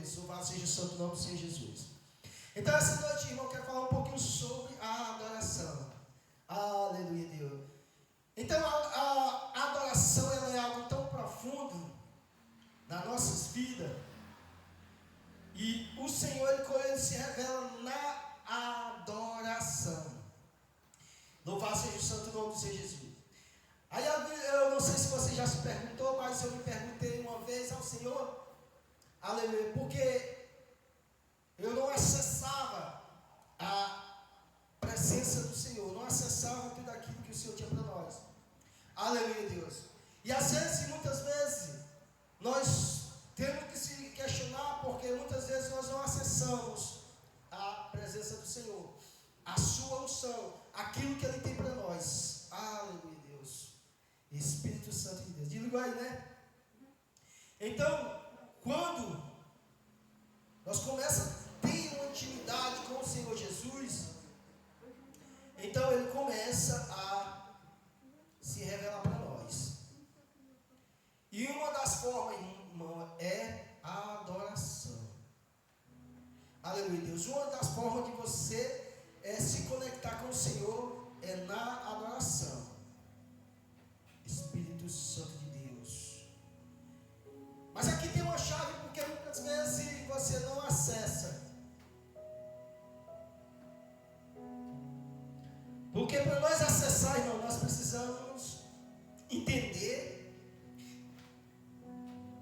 Deus. Louvado seja o santo nome do Senhor Jesus. Então, essa noite, irmão, eu quero falar um pouquinho sobre a adoração. Aleluia, Deus. Então, a adoração ela é algo tão profundo nas nossas vidas. E o Senhor, ele se revela na adoração. Louvado seja o santo nome do Senhor Jesus. Aí eu não sei se você já se perguntou, mas eu me perguntei uma vez ao Senhor, aleluia, porque eu não acessava a presença do Senhor, não acessava tudo aquilo que o Senhor tinha para nós. Aleluia, Deus. E às vezes, muitas vezes, nós temos que se questionar, porque muitas vezes nós não acessamos a presença do Senhor, a sua unção, aquilo que Ele tem para nós. Aleluia, Deus. Espírito Santo de Deus. Diga aí, né? Então, quando nós começamos a ter uma intimidade com o Senhor Jesus, então Ele começa a se revelar para nós. E uma das formas, irmão, é a adoração. Aleluia, Deus. Uma das formas de você se conectar com o Senhor é na adoração. Espírito Santo de Deus. Mas aqui tem uma chave, porque muitas vezes você não acessa. Porque para nós acessar, irmão, nós precisamos entender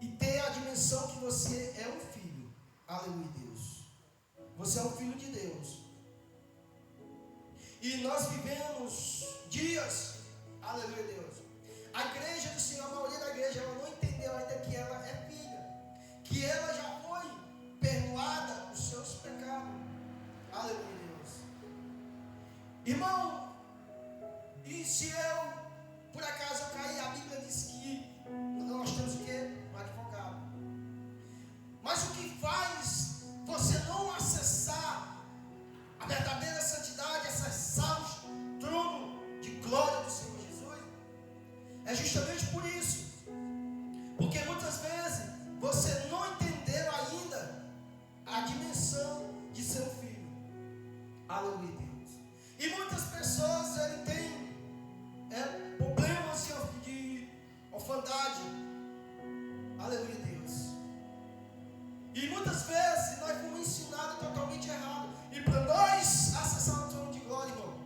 e ter a dimensão que você é um filho. Aleluia, Deus. Você é um filho de Deus. E nós vivemos dias, aleluia, Deus. A igreja do Senhor, a maioria da igreja, ela não entendeu ainda que ela é filha, que ela já foi perdoada dos seus pecados. Aleluia, Deus. Irmão, e se eu, por acaso, eu cair, a Bíblia diz que nós temos o quê? Um advogado. Mas o que faz você não acessar a verdadeira santidade, acessar o trono de glória do Senhor Jesus, é justamente por isso. Porque muitas vezes você não entendeu ainda a dimensão de ser um filho. Aleluia, Deus. E muitas pessoas têm problemas de orfandade. Aleluia, Deus. E muitas vezes nós fomos ensinados totalmente errado. E para nós acessar o trono de glória, irmão,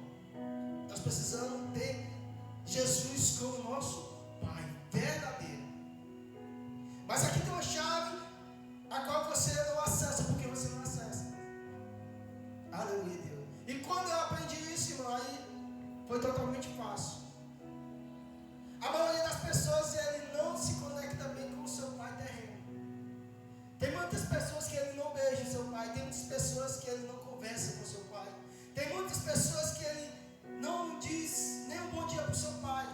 nós precisamos ter Jesus como nosso Pai verdadeiro. Mas aqui tem uma chave a qual você não acessa, porque você não acessa. Aleluia, Deus. E quando eu aprendi isso, irmão, aí foi totalmente fácil. A maioria das pessoas, ele não se conecta bem com o seu pai terreno. Tem muitas pessoas que ele não beija o seu pai. Tem muitas pessoas que ele não conversa com o seu pai. Tem muitas pessoas que ele não diz nem um bom dia para o seu pai.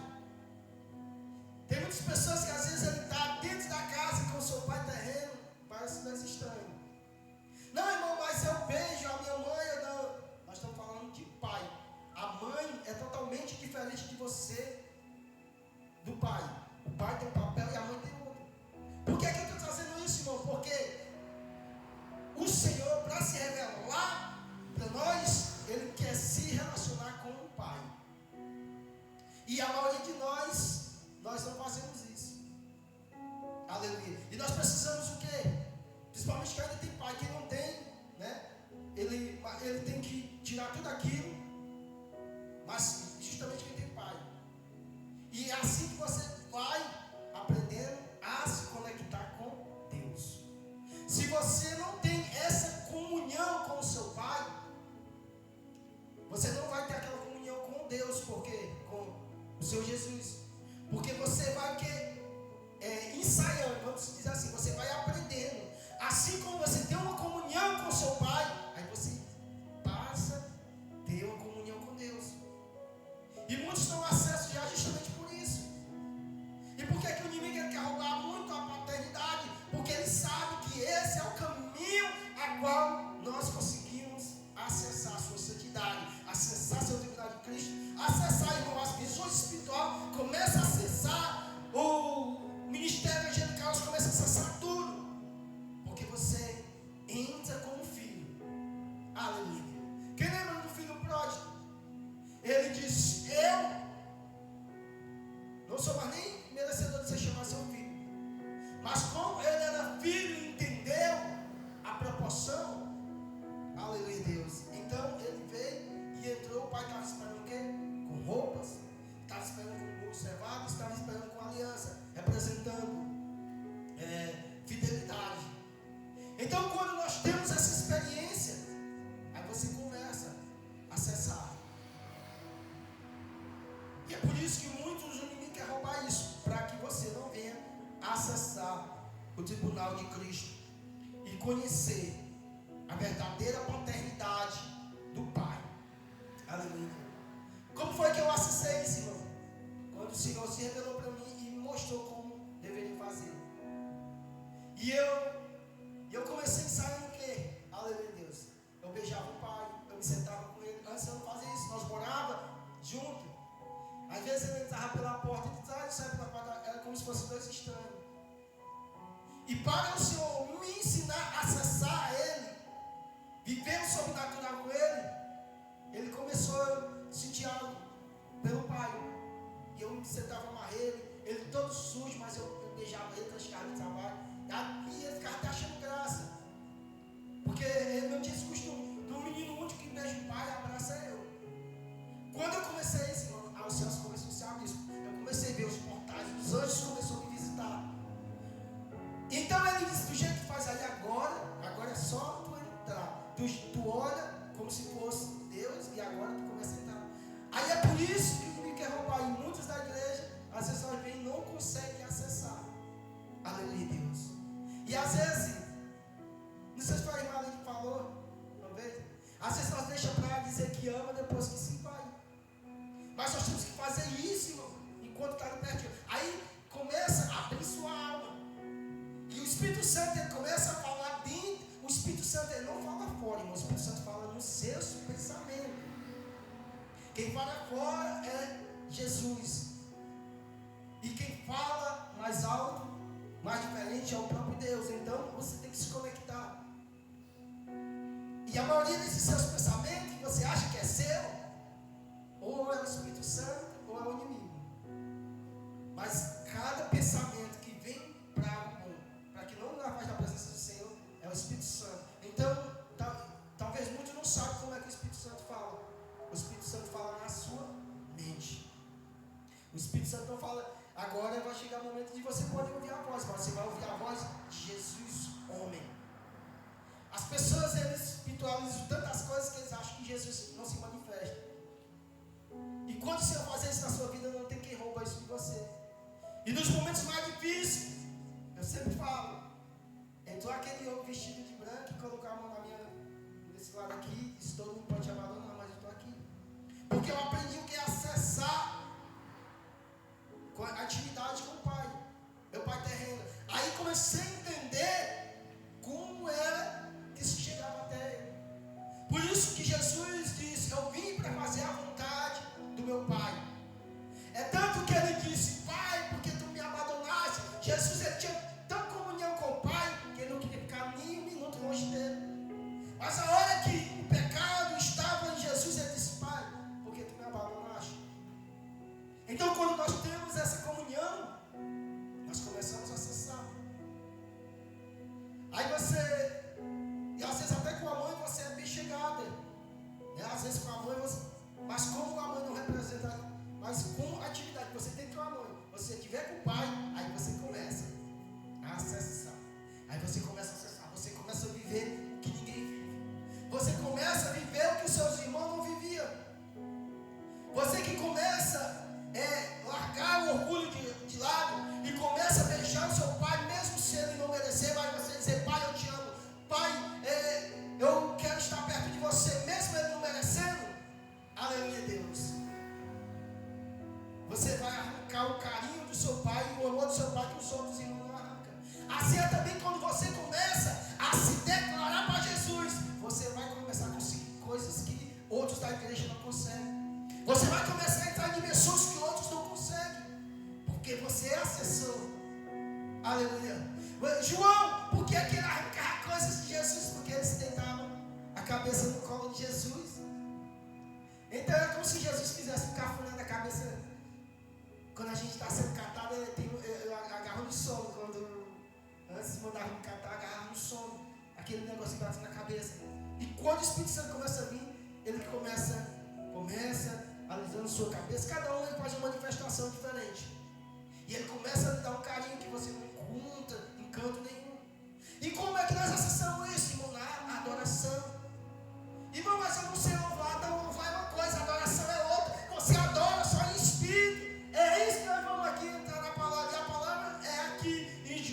Tem muitas pessoas que às vezes ele está dentro da casa com o seu pai terreno. Parece mais estranho. Não, irmão, mas eu beijo a minha mãe. Não. Nós estamos falando de pai. A mãe é totalmente diferente de você, do pai. O pai tem um papel e a mãe tem outro. Por que eu estou trazendo isso, irmão? Porque o Senhor, para se revelar para nós, Ele quer se relacionar com o Pai. E a maioria de nós não fazemos isso. Aleluia. E nós precisamos o quê? Principalmente quem ainda tem pai, quem não tem, né? Ele tem que tirar tudo aquilo. Mas justamente quem tem pai. E é assim que você vai aprendendo a se conectar com Deus. Se você não tem essa comunhão com o seu pai, você não vai ter aquela comunhão com Deus. Por quê? Com o Senhor Jesus. Porque você vai ensaiando, vamos dizer assim, você vai aprendendo. Assim como você tem uma comunhão com o seu pai, aí você passa a ter uma comunhão com Deus. E muitos não acessam já justamente por isso. E por que Então, quando nós temos essa experiência, aí você começa a acessar. E é por isso que muitos inimigos querem roubar isso, para que você não venha acessar o tribunal de Cristo e conhecer a verdadeira paternidade do Pai. Aleluia. Como foi que eu acessei isso, irmão? Quando o Senhor se revelou para mim e me mostrou como deveria fazer. E eu comecei a ensaiar o quê? Aleluia, Deus. Eu beijava o Pai, eu me sentava com ele. Antes eu não fazia isso, nós morávamos juntos. Às vezes ele entrava pela porta de trás e saia pela porta, era como se fossem dois estranhos. E para o Senhor me ensinar a acessar a Ele, viver o sobrenatural com Ele começou a sentir algo pelo Pai. E eu me sentava, amarrei ele todo sujo, mas eu beijava ele, praticava no trabalho. E ele ficava até achando graça. Porque ele não tinha esse costume. Do menino único que beija o pai, abraça eu. Quando eu comecei isso, os céus começaram a se abrir. Eu comecei a ver os portais, os anjos começaram a me visitar. Então ele disse, do jeito que faz aí agora é só tu entrar. Tu olha como se fosse Deus e agora tu começa a entrar. Aí é por isso que o inimigo quer roubar. E muitos da igreja, às vezes nós vem e não conseguem acessar. Aleluia, Deus. E às vezes, não sei se foi a irmã que falou uma vez, às vezes nós deixamos para dizer que ama depois que se vai. Mas nós temos que fazer isso, irmão, enquanto está no pertinho. Aí começa a abrir sua alma. E o Espírito Santo ele começa a falar dentro. O Espírito Santo ele não fala fora, irmão. O Espírito Santo fala nos seus pensamentos. Quem fala fora é Jesus. E quem fala mais alto, mais diferente é o próprio Deus. Então você tem que se conectar. E a maioria desses seus pensamentos que você acha que é seu, ou é o Espírito Santo ou é o inimigo. Mas cada pensamento que vem para que não na voz da presença do Senhor é o Espírito Santo. Então talvez muitos não saibam como é que o Espírito Santo fala. O Espírito Santo fala na sua mente. O Espírito Santo não fala. Agora vai chegar o momento de você poder ouvir a voz. Mas você vai ouvir a voz de Jesus, homem. As pessoas eles espiritualizam tantas coisas que eles acham que Jesus não se manifesta. E quando o Senhor fazer isso na sua vida, não tem quem rouba isso de você. E nos momentos mais difíceis, eu sempre falo, entrou aquele homem vestido de branco e colocou a mão nesse lado aqui, e todo mundo pode te abandonar, mas eu estou aqui. Porque eu aprendi o que é acessar a intimidade com o Pai, meu Pai terreno. Aí comecei a entender como era que isso chegava até Ele. Por isso que Jesus disse, eu vim para fazer a vontade do meu Pai. É tanto que ele disse, Pai, porque tu me abandonaste. Jesus ele tinha tanta comunhão com o Pai que ele não queria ficar nem um minuto longe dele. Mas a hora que o pecado estava em Jesus, ele disse, Pai, porque tu me abandonaste. Então quando nós temos essa comunhão, nós começamos a acessar. Aí você, e às vezes até com a mãe você é bem chegada. Às vezes com a mãe você, mas como a mãe não representa, mas com a atividade que você tem com a mãe, você tiver com o pai, aí você começa a acessar. Aí você começa a acessar, você começa a viver o que ninguém vive. Você começa a viver o que os seus irmãos não viviam. Você que começa a largar o orgulho de lado e começa a beijar o seu pai, mesmo se ele não merecer, vai você dizer, Pai, eu te amo. Pai, eu quero estar perto de você, mesmo ele não merecendo. Aleluia, Deus. Você vai arrancar o carinho do seu pai e o amor do seu pai que os outros irmãos não arrancam. Assim é também quando você começa a se declarar para Jesus, você vai começar a conseguir coisas que outros da igreja não conseguem. Você vai começar a entrar em dimensões que outros não conseguem, porque você acessou. Aleluia. João, por que ele arrancava coisas de Jesus? Porque eles deitavam a cabeça no colo de Jesus. Então é como se Jesus fizesse um cafuné na cabeça. Quando a gente está sendo catado, eu agarro no sono. Antes de mandar me catar, agarro no sono. Aquele negócio bate na cabeça. E quando o Espírito Santo começa a vir, ele começa alisando sua cabeça. Cada um ele faz uma manifestação diferente. E ele começa a lhe dar um carinho que você não encontra em canto nenhum. E como é que nós acessamos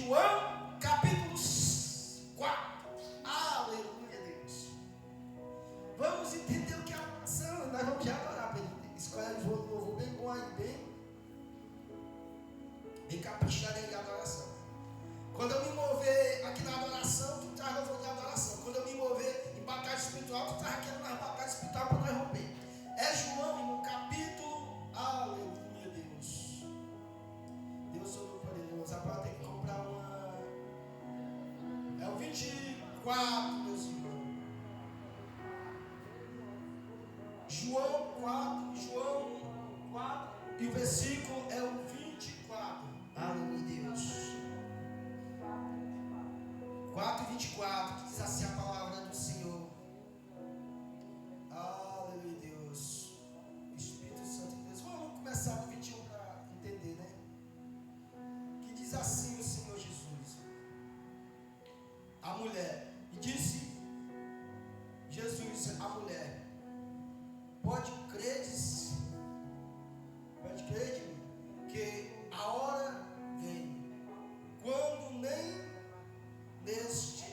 João capítulo 4. Aleluia, Deus. Vamos entender o que é adoração. Nós vamos já adorar. Escolhe um louvor bem bom aí, bem caprichado aí de adoração. Quando eu me mover aqui na adoração, tu traz louvor de adoração. Quando eu me mover em batalha espiritual, tu traz aquela na batalha espiritual para nós romper. É João, no capítulo, aleluia, Deus. Deus todo poderoso. Agora tem que comprar uma. É o 24, meus irmãos. João 4, e o versículo é o 24. Aleluia, Deus. 4:24, que diz assim a palavra do Senhor. Aleluia, Deus. Espírito Santo de Deus. Vamos começar no 21 para entender, né? Que diz assim o Senhor Jesus. A mulher. E disse Jesus à mulher: pode crer, que a hora vem, quando nem neste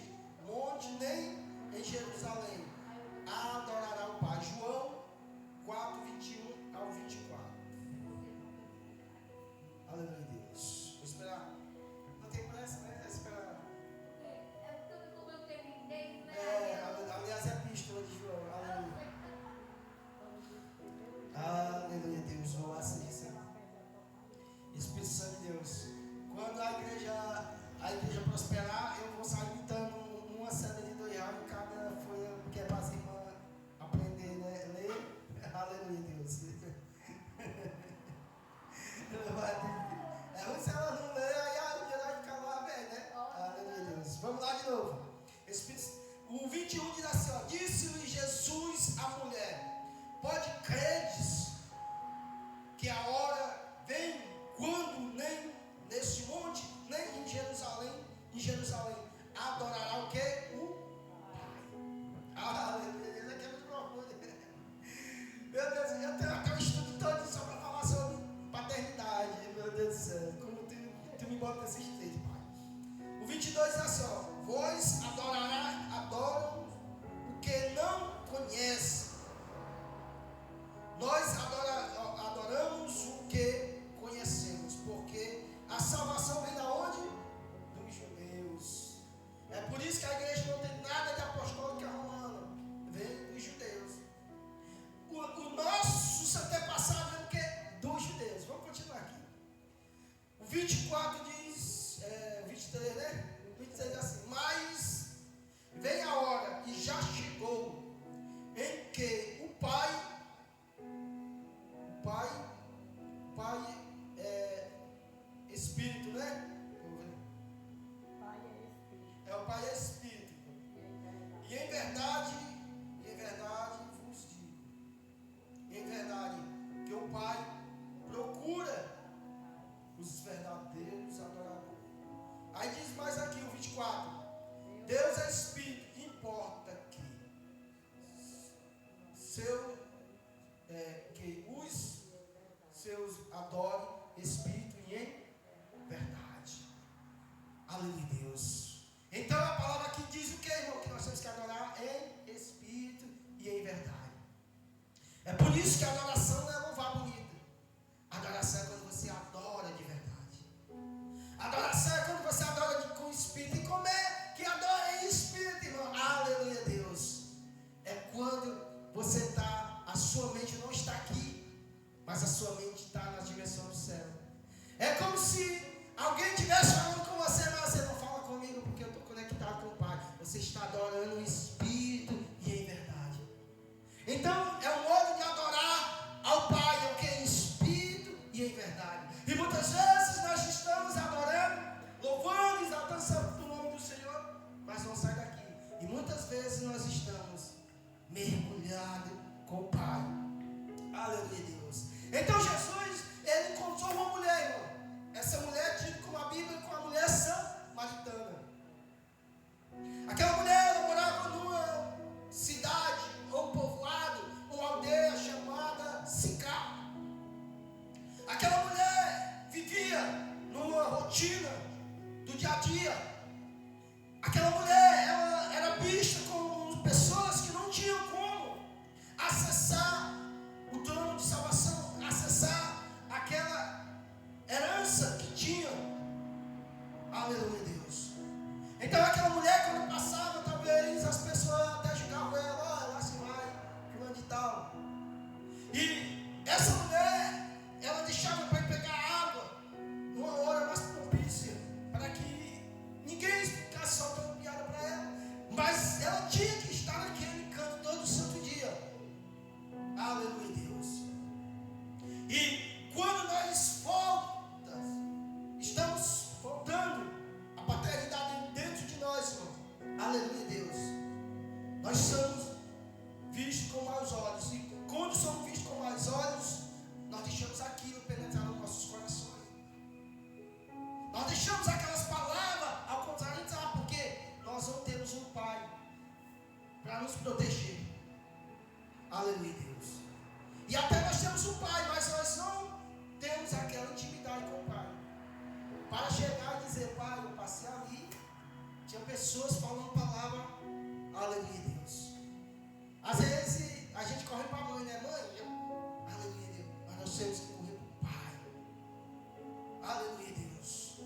monte, nem em Jerusalém adorará o Pai. João 4:21 ao 24. Aleluia, Deus. Vou esperar. Não tem pressa, né? É esperar. Como eu terminei, né? Aliás, é a epístola de João. Aleluia. Aleluia, Deus. Louvado seja Senhor. Espírito Santo de Deus. Quando a igreja prosperar, eu vou sair gritando uma cena de 2 reais, cada folha, que é para as irmãs aprender, né? Ler. Aleluia, Deus. É ruim se ela não ler, aí a igreja vai ficar lá, velho, né? Aleluia, Deus. Vamos lá de novo. O 21 diz assim, ó: disse-lhe Jesus à mulher: pode credes que a hora vem, quando nem neste monte, nem em Jerusalém adorará o quê? O Pai. Aleluia, Deus, aqui é muito profundo. Meu Deus, eu tenho até um estudo todo só para falar sobre paternidade, meu Deus do céu. Como tu me bota nesse jeito, Pai. O 22 diz assim, ó: vós adoram o que não conhece. Nós adoramos o que conhecemos, porque a salvação vem da onde? Dos judeus. É por isso que a igreja não tem nada de apostólica romana. Vem dos judeus. O nosso antepassado vem do quê? Dos judeus. Vamos continuar aqui. O 24 diz, 23, né? O 23 diz assim: mas vem a hora, e já chegou, em que o Pai é Espírito, né? O Pai é Espírito. E em verdade vos digo, em verdade, que o Pai procura os verdadeiros adoradores. Aí diz mais aqui o 24: Deus é Espírito, importa que os seus adorem Espírito e em verdade. Aleluia, Deus. Então a palavra aqui diz o que, irmão? Que nós temos que adorar em Espírito e em verdade. É por isso que a adoração não é louvar bonita. A adoração é quando você adora de verdade. A adoração é quando você adora com Espírito. E como é que adora em Espírito, irmão? Aleluia, Deus. É quando você está invadia. Aquela mulher, ela era vista como pessoas que não tinham como acessar o trono de salvação, acessar aquela herança que tinha. Aleluia, Deus. Então aquela mulher, quando passava, talvez as pessoas até julgavam ela, lá se vai, fulano de tal. E essa mulher, ela deixava para ir pegar água numa hora mais propícia, para que ninguém ficasse soltando piada para ela. Mas ela tinha que estar naquele canto todo santo dia. Aleluia, Deus. E quando nós estamos voltando a paternidade dentro de nós, irmão. Aleluia, Deus. Nós somos vistos com maus olhos. E quando somos vistos com maus olhos, nós deixamos aquilo penetrar nos nossos corações. Nós deixamos aquelas palavras ao contrário entrar, porque nós não temos um pai para nos proteger. Aleluia, Deus. E até nós temos um pai, mas nós não temos aquela intimidade com o pai. Para chegar e dizer, pai, eu passei ali, tinha pessoas falando palavra, aleluia, Deus. Às vezes a gente corre para a mãe, né, mãe? Aleluia, Deus. Mas nós temos que correr para o pai. Aleluia, Deus.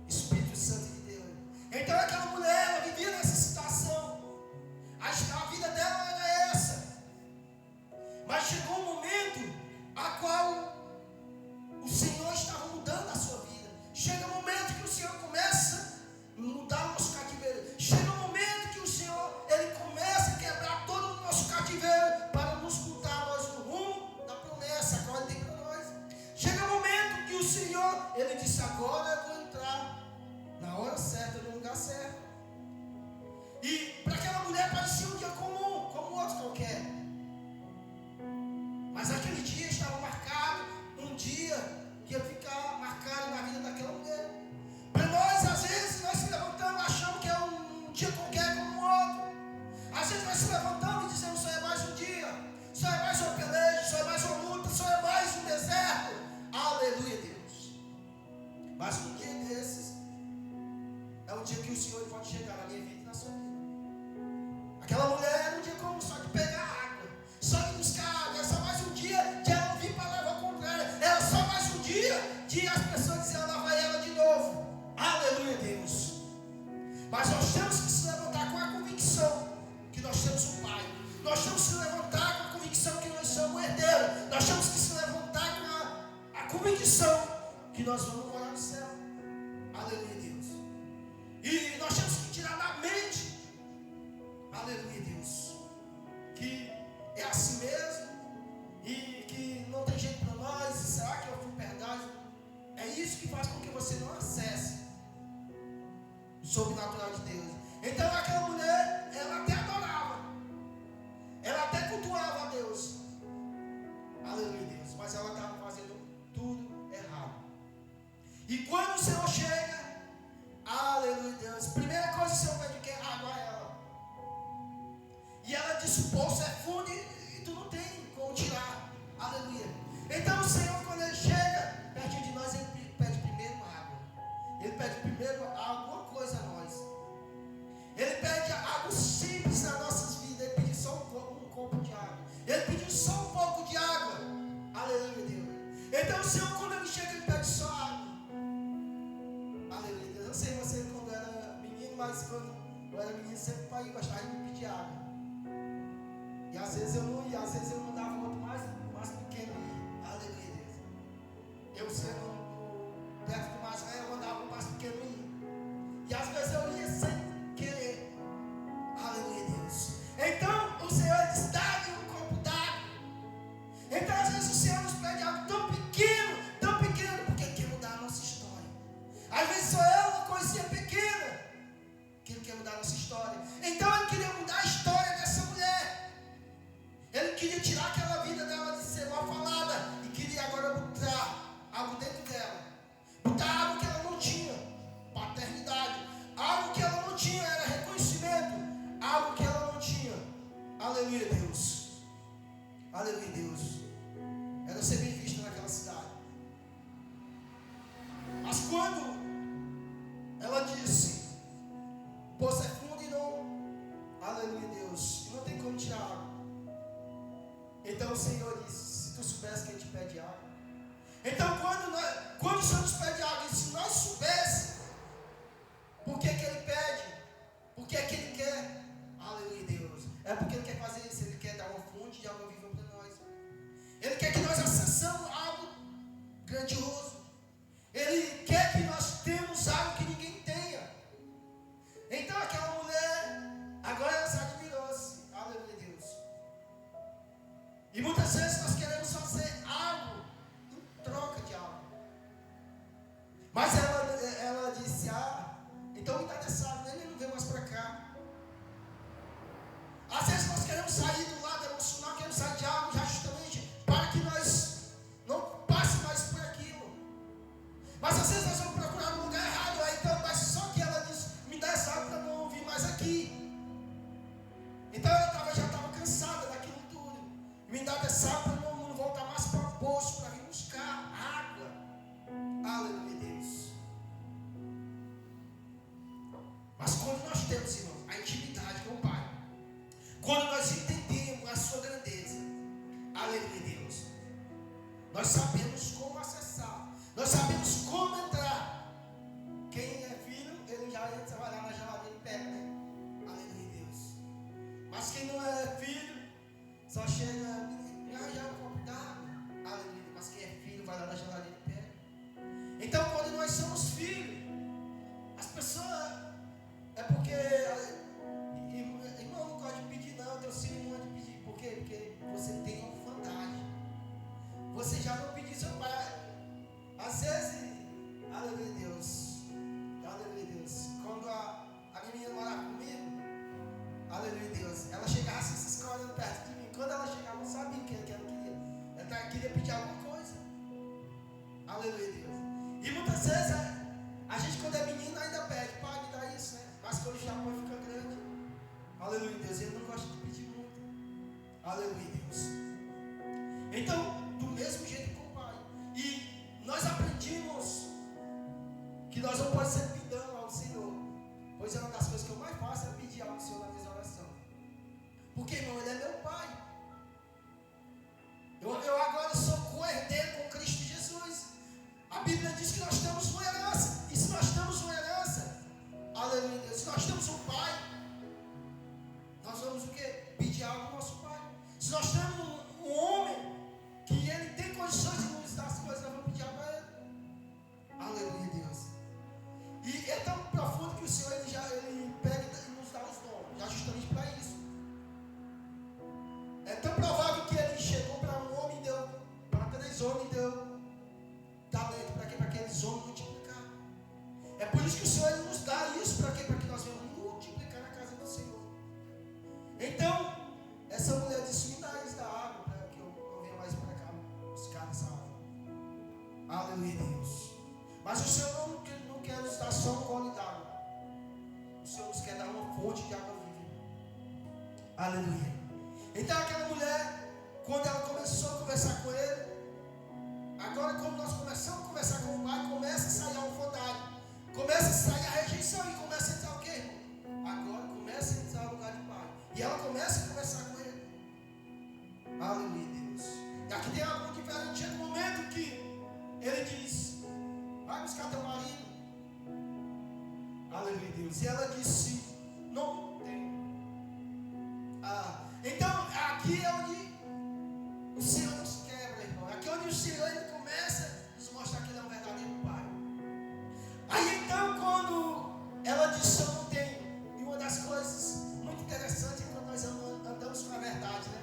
Espírito Santo de Deus. Então aquela mulher, ela vivia nessa situação. A vida dela era essa. Mas chegou um momento a qual o Senhor estava mudando a sua vida. Chega um momento que o Senhor começa a mudar o nosso cativeiro. Chega um momento que o Senhor, Ele começa a quebrar todo o nosso cativeiro para nos botar nós no rumo da promessa, a qual Ele tem para nós. Chega um momento que o Senhor, Ele disse, agora eu vou entrar na hora certa, no lugar certo. E para aquela mulher parecia um dia comum, como outro qualquer. Mas aquele dia estava marcado, um dia que ia ficar marcado na vida daquela mulher. Para nós, às vezes, nós se levantamos achando que é um dia qualquer como o outro. Às vezes nós se levantamos e dizemos, só é mais um dia, só é mais uma peleja, só é mais uma luta, só é mais um deserto. Aleluia, Deus. Mas um dia desses, é um dia que o Senhor pode chegar na minha vida e na sua vida. Aquela mulher era um dia como só de pegar água, só de buscar água. Era só mais um dia de ela ouvir palavra ao contrário. Era só mais um dia de as pessoas dizerem, lá vai ela de novo. Aleluia, Deus. Mas nós temos que se levantar com a convicção que nós temos um Pai. Nós temos que se levantar com a convicção que nós somos herdeiros. Nós temos que se levantar com a convicção que nós vamos morar no céu. Aleluia, Deus. E nós temos que tirar da mente, aleluia, Deus, que é assim mesmo e que não tem jeito para nós. E será que eu fui verdade? É isso que faz com que você não acesse o sobrenatural de Deus. Então aquela mulher, ela até adorava, ela até cultuava a Deus, aleluia, Deus, mas ela estava fazendo tudo errado. E quando o Senhor chega, aleluia, Deus, primeira coisa o Senhor pede que é água a ela. E ela disse, o poço é fundo e tu não tem como tirar. Aleluia. Então o Senhor, quando Ele chega pertinho de nós, Ele pede primeiro água. Ele pede primeiro alguma coisa a nós. Ele pede algo simples nas nossas vidas. Ele pediu só um copo de água. Ele pediu só um pouco de água. Aleluia, Deus. Então o Senhor, quando Ele chega, Ele pede só água. Aleluia, Deus. Eu não sei você quando era menino, mas quando eu era menino, sempre pai gostava de me pedir água. E às vezes eu não ia, às vezes eu mandava o outro mais pequeno ir. Aleluia, Deus. Eu sendo perto do mais velho, eu mandava o mais pequeno ir. E às vezes eu ia sem querer. Aleluia, Deus. Então o Senhor diz, dá-me um copo d'água. Então às vezes o Senhor nos pede algo tão pequeno, porque Ele quer mudar a nossa história. Às vezes só é uma coisinha pequena que Ele quer mudar a nossa história. Então Ele queria mudar a história dessa mulher. Ele queria tirar aquela vida dela de ser mal falada e queria agora botar algo dentro dela. Botar algo que ela não tinha, paternidade. Algo que ela não tinha era reconhecimento. Algo que ela não tinha. Aleluia, Deus. Aleluia, Deus. Era ser bem vista naquela cidade. Mas quando ela disse, O poço é fundo e não, aleluia, Deus, não tem como tirar água. Então o Senhor disse: se tu soubesse que Ele te pede água. Então quando o Senhor nos pede água, e se nós soubéssemos por que Ele pede, por que Ele quer, aleluia, Deus, é porque Ele quer fazer isso. Ele quer dar uma fonte de água viva para nós. Ele quer que nós acessamos algo grandioso. Ele quer que nós temos algo que ninguém tenha. Então aquela mulher, agora ela se admirou-se, aleluia, Deus. E muitas vezes nós queremos fazer algo em troca de algo. Mas ela disse: então me dá dessa água, ele não vem mais para cá. Às vezes nós queremos sair do lado emocional, queremos sair de algo já justamente para que nós não passe mais por aquilo. Mas às vezes nós vamos procurar no lugar errado. Então, mas só que ela disse: me dá essa água para não vir mais aqui. Então ela já estava cansada daquilo tudo. Me dá dessa água para não voltar mais para o poço, para vir buscar água. Aleluia, Deus. Mas quando nós temos, irmãos, a intimidade com o Pai, quando nós entendemos a sua grandeza, aleluia, Deus, nós sabemos como acessar, nós sabemos como entrar. Quem é filho, ele já entra, vai lá na geladeira e pega, né? Aleluia, Deus. Mas quem não é filho, só chega, já um copo d'água, aleluia. Mas quem é filho, vai lá na geladeira e pega. Então, quando nós somos filhos, as pessoas, é porque irmão, não gosta de pedir, não. Teu filho não gosta de pedir. Por quê? Porque você tem orfandade. Você já não pediu seu pai. Às vezes, aleluia, Deus, quando a menina morava comigo, aleluia, Deus, ela chegava assim, se escolhendo perto de mim. Quando ela chegava, eu sabia que ela queria. Ela queria pedir alguma coisa. Aleluia, Deus. E muitas vezes a gente, quando é menino, ainda pede: pai, me dá isso, né? Mas quando o Japão fica grande, aleluia, Deus, ele não gosta de pedir muito. Aleluia, Deus. Então, do mesmo jeito com o Pai. E nós aprendemos que nós não podemos ser pedindo ao Senhor. Pois é, uma das coisas que eu mais faço é pedir ao Senhor na minha oração. Porque, irmão, Ele é meu Pai. Eu agora sou co-herdeiro com Cristo Jesus. A Bíblia diz que nós temos uma herança. E se nós temos uma herança, aleluia, Deus, se nós temos um Pai, nós vamos o quê? Pedir algo ao nosso Pai. Se nós temos um homem que ele tem condições de nos dar as coisas, nós vamos pedir algo a Ele. Aleluia, Deus. E é tão profundo que o Senhor ele pega e nos dá os dons, já justamente para isso. É tão provável que Ele chegou para um homem e deu, para 3 homens e deu talento. Para quê? Para que aqueles homens multiplicar. É por isso que o Senhor ele nos dá isso. Para quê? Para que nós venhamos multiplicar na casa do Senhor. Então, essa mulher disse: me dá isso da água, para que eu venha mais para cá buscar essa água. Aleluia, Deus. Mas o Senhor não quer nos dar só um gole d'água. O Senhor nos quer dar uma fonte de água viva. Aleluia. Então aquela mulher, quando ela começou a conversar com ele, agora quando nós começamos a conversar com o Pai, começa a sair a orfandade, começa a sair a rejeição e começa a entrar o quê? Agora começa a entrar o lugar de Pai. E ela começa a conversar com ele. Aleluia, Deus. E aqui tem algo diferente. Chega um momento que ele diz: vai buscar teu marido. Aleluia, Deus. E ela disse: não tem. Então aqui é onde o Senhor nos quebra, irmão. Aqui é onde o Senhor ele começa a nos mostrar que Ele é um verdadeiro Pai. Aí então, quando ela disse: eu não tenho. E uma das coisas muito interessantes é quando nós andamos com a verdade, né?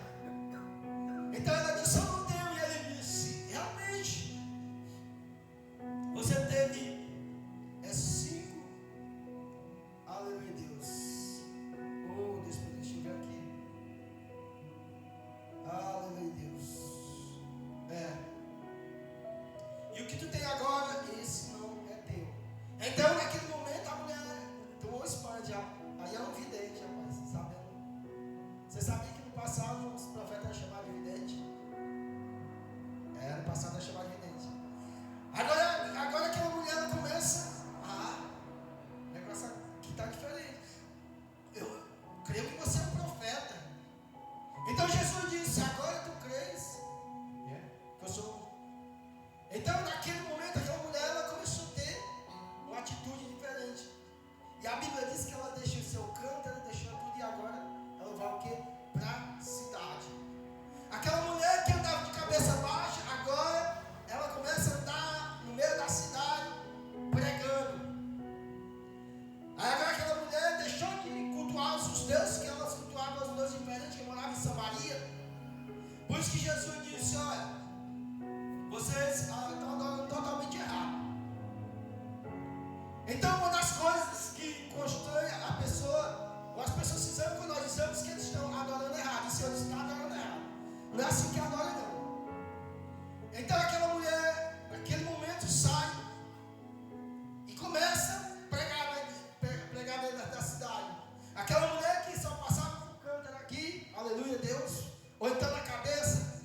Então ela disse: eu não tenho. E ele disse: realmente, você teve 5. Aleluia, Deus. Oh, Deus, deixa eu ver aqui. Eu que você é um profeta. Então Jesus disse, agora tu crês que eu sou. Então naquele momento aquela mulher ela começou a ter uma atitude diferente. E a Bíblia diz que ela deixou o seu canto, ela deixou tudo e agora ela vai o quê? Para a cidade. Aquela mulher que andava de cabeça baixa, agora ela começa a andar no meio da cidade pregando. Aí agora aquela mulher deixou de cultuar os deuses, que elas cultuavam os deuses diferentes, que moravam em Samaria. Por isso que Jesus disse, olha, vocês estão andando totalmente errado. Então uma das coisas que constrói a pessoa, ou as pessoas se dizem quando nós dizemos que eles estão adorando errado, o Senhor está adorando errado. Não é assim que adora não. Então aquela mulher, naquele momento, sai e começa a pregar dentro da cidade. Aquela mulher que só passava por canto aqui, aleluia Deus, ou então na cabeça,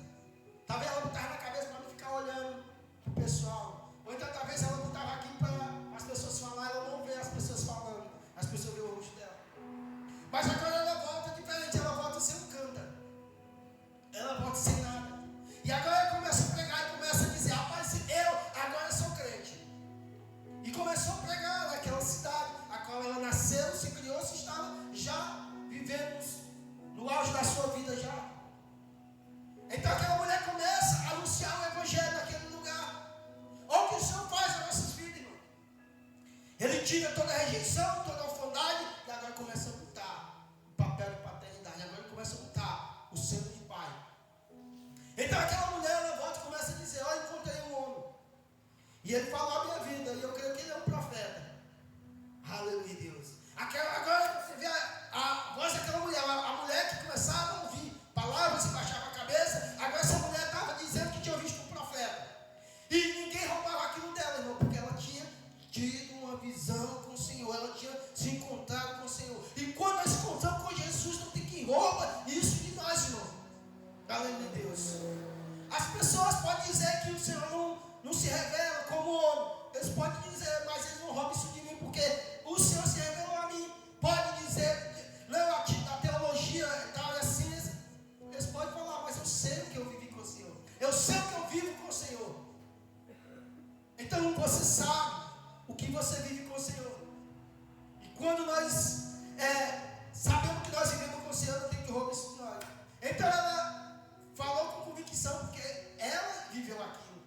talvez ela botava na cabeça para não ficar olhando para o pessoal, ou então talvez ela botava aqui para as pessoas falar, ela não vê as pessoas falando, as pessoas vê o rosto dela. Mas agora ela volta diferente, ela volta sem um cântaro, ela volta sem nada. E agora ela começa a pregar e começa a dizer, rapaz, eu agora sou crente. E começou a pregar naquela cidade, a qual ela nasceu, se criou, se estava já vivendo no auge da sua vida já. Então aquela mulher começa a anunciar o evangelho naquele lugar. Olha o que o Senhor faz nas nossas vidas, irmão. Ele tira toda a rejeição, toda a orfandade, e agora começa a botar o papel de paternidade, agora ele começa a botar o selo de pai. Então aquela mulher, ela volta e começa a dizer, olha, encontrei um homem. E ele falou a minha vida, e eu creio que ele é um profeta. Aleluia, Deus. Agora você vê a voz daquela mulher, a mulher que começava a ouvir palavras e baixava a cabeça. Agora essa mulher estava dizendo que tinha visto um profeta. E ninguém roubava aquilo dela, irmão, porque ela tinha tido uma visão com o Senhor, ela tinha se encontrado com o Senhor. E quando nós se encontramos com Jesus, não tem quem rouba isso de nós, irmão. Aleluia, Deus. As pessoas podem dizer que o Senhor não se revela como homem. Eles podem dizer, mas eles não roubam isso de mim, porque o Senhor se revelou a mim. Pode dizer, não, a teologia e tal, assim. Eles podem falar, mas eu sei o que eu vivi com o Senhor. Eu sei o que eu vivo com o Senhor. Então você sabe o que você vive com o Senhor. E quando nós sabemos que nós vivemos com o Senhor, não tem que roubar isso de nós. Então ela falou com convicção, porque ela viveu aquilo.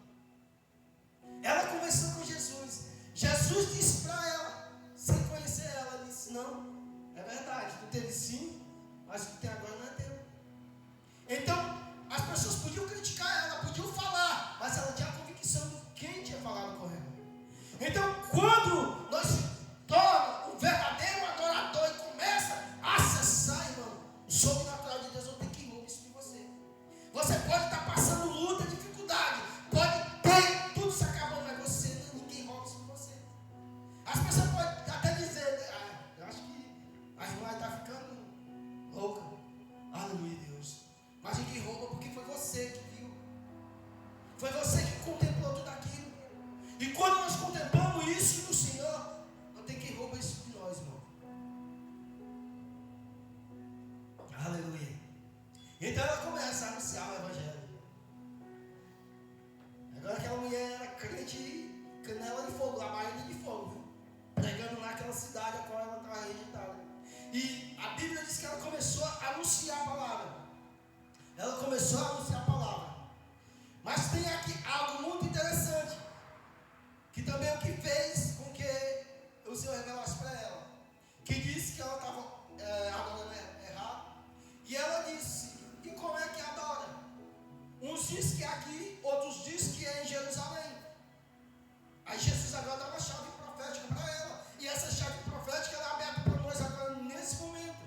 Ela conversou com Jesus. Jesus disse para ela, sem conhecer ela, disse, não, é verdade, tu teve sim, mas o que tem agora não é teu. Então, as pessoas podiam criticar ela, podiam falar, mas ela tinha a convicção de quem tinha falado com ela. Então, quando nós se torna um verdadeiro adorador e começa a acessar, irmão, o sobrenatural de Deus, não tem que roubar isso de você. Você pode estar passando luta, dificuldade, pode ter tudo se acabando, mas você, ninguém rouba isso de você. As pessoas podem até dizer, eu acho que a irmã está ficando louca. Aleluia, Deus. Mas ninguém rouba porque foi você que viu. Foi você que contemplou tudo aquilo. E quando nós contemplamos isso no Senhor, não tem quem rouba isso de nós, irmão. Aleluia. Então ela começa a anunciar o evangelho. Agora aquela mulher era crente, canela de fogo, labareda de fogo, viu? Pregando naquela cidade a qual ela estava rejeitada. E a Bíblia diz que ela começou a anunciar a palavra. Ela começou a anunciar a palavra. Mas tem aqui algo muito interessante, que também é o que fez com que o Senhor revelasse para ela. Que disse que ela estava adorando errado. E ela disse, e como é que adora? Uns dizem que é aqui, outros dizem que é em Jerusalém. Aí Jesus agora dá uma chave profética para ela. E essa chave profética ela é aberta para nós agora nesse momento.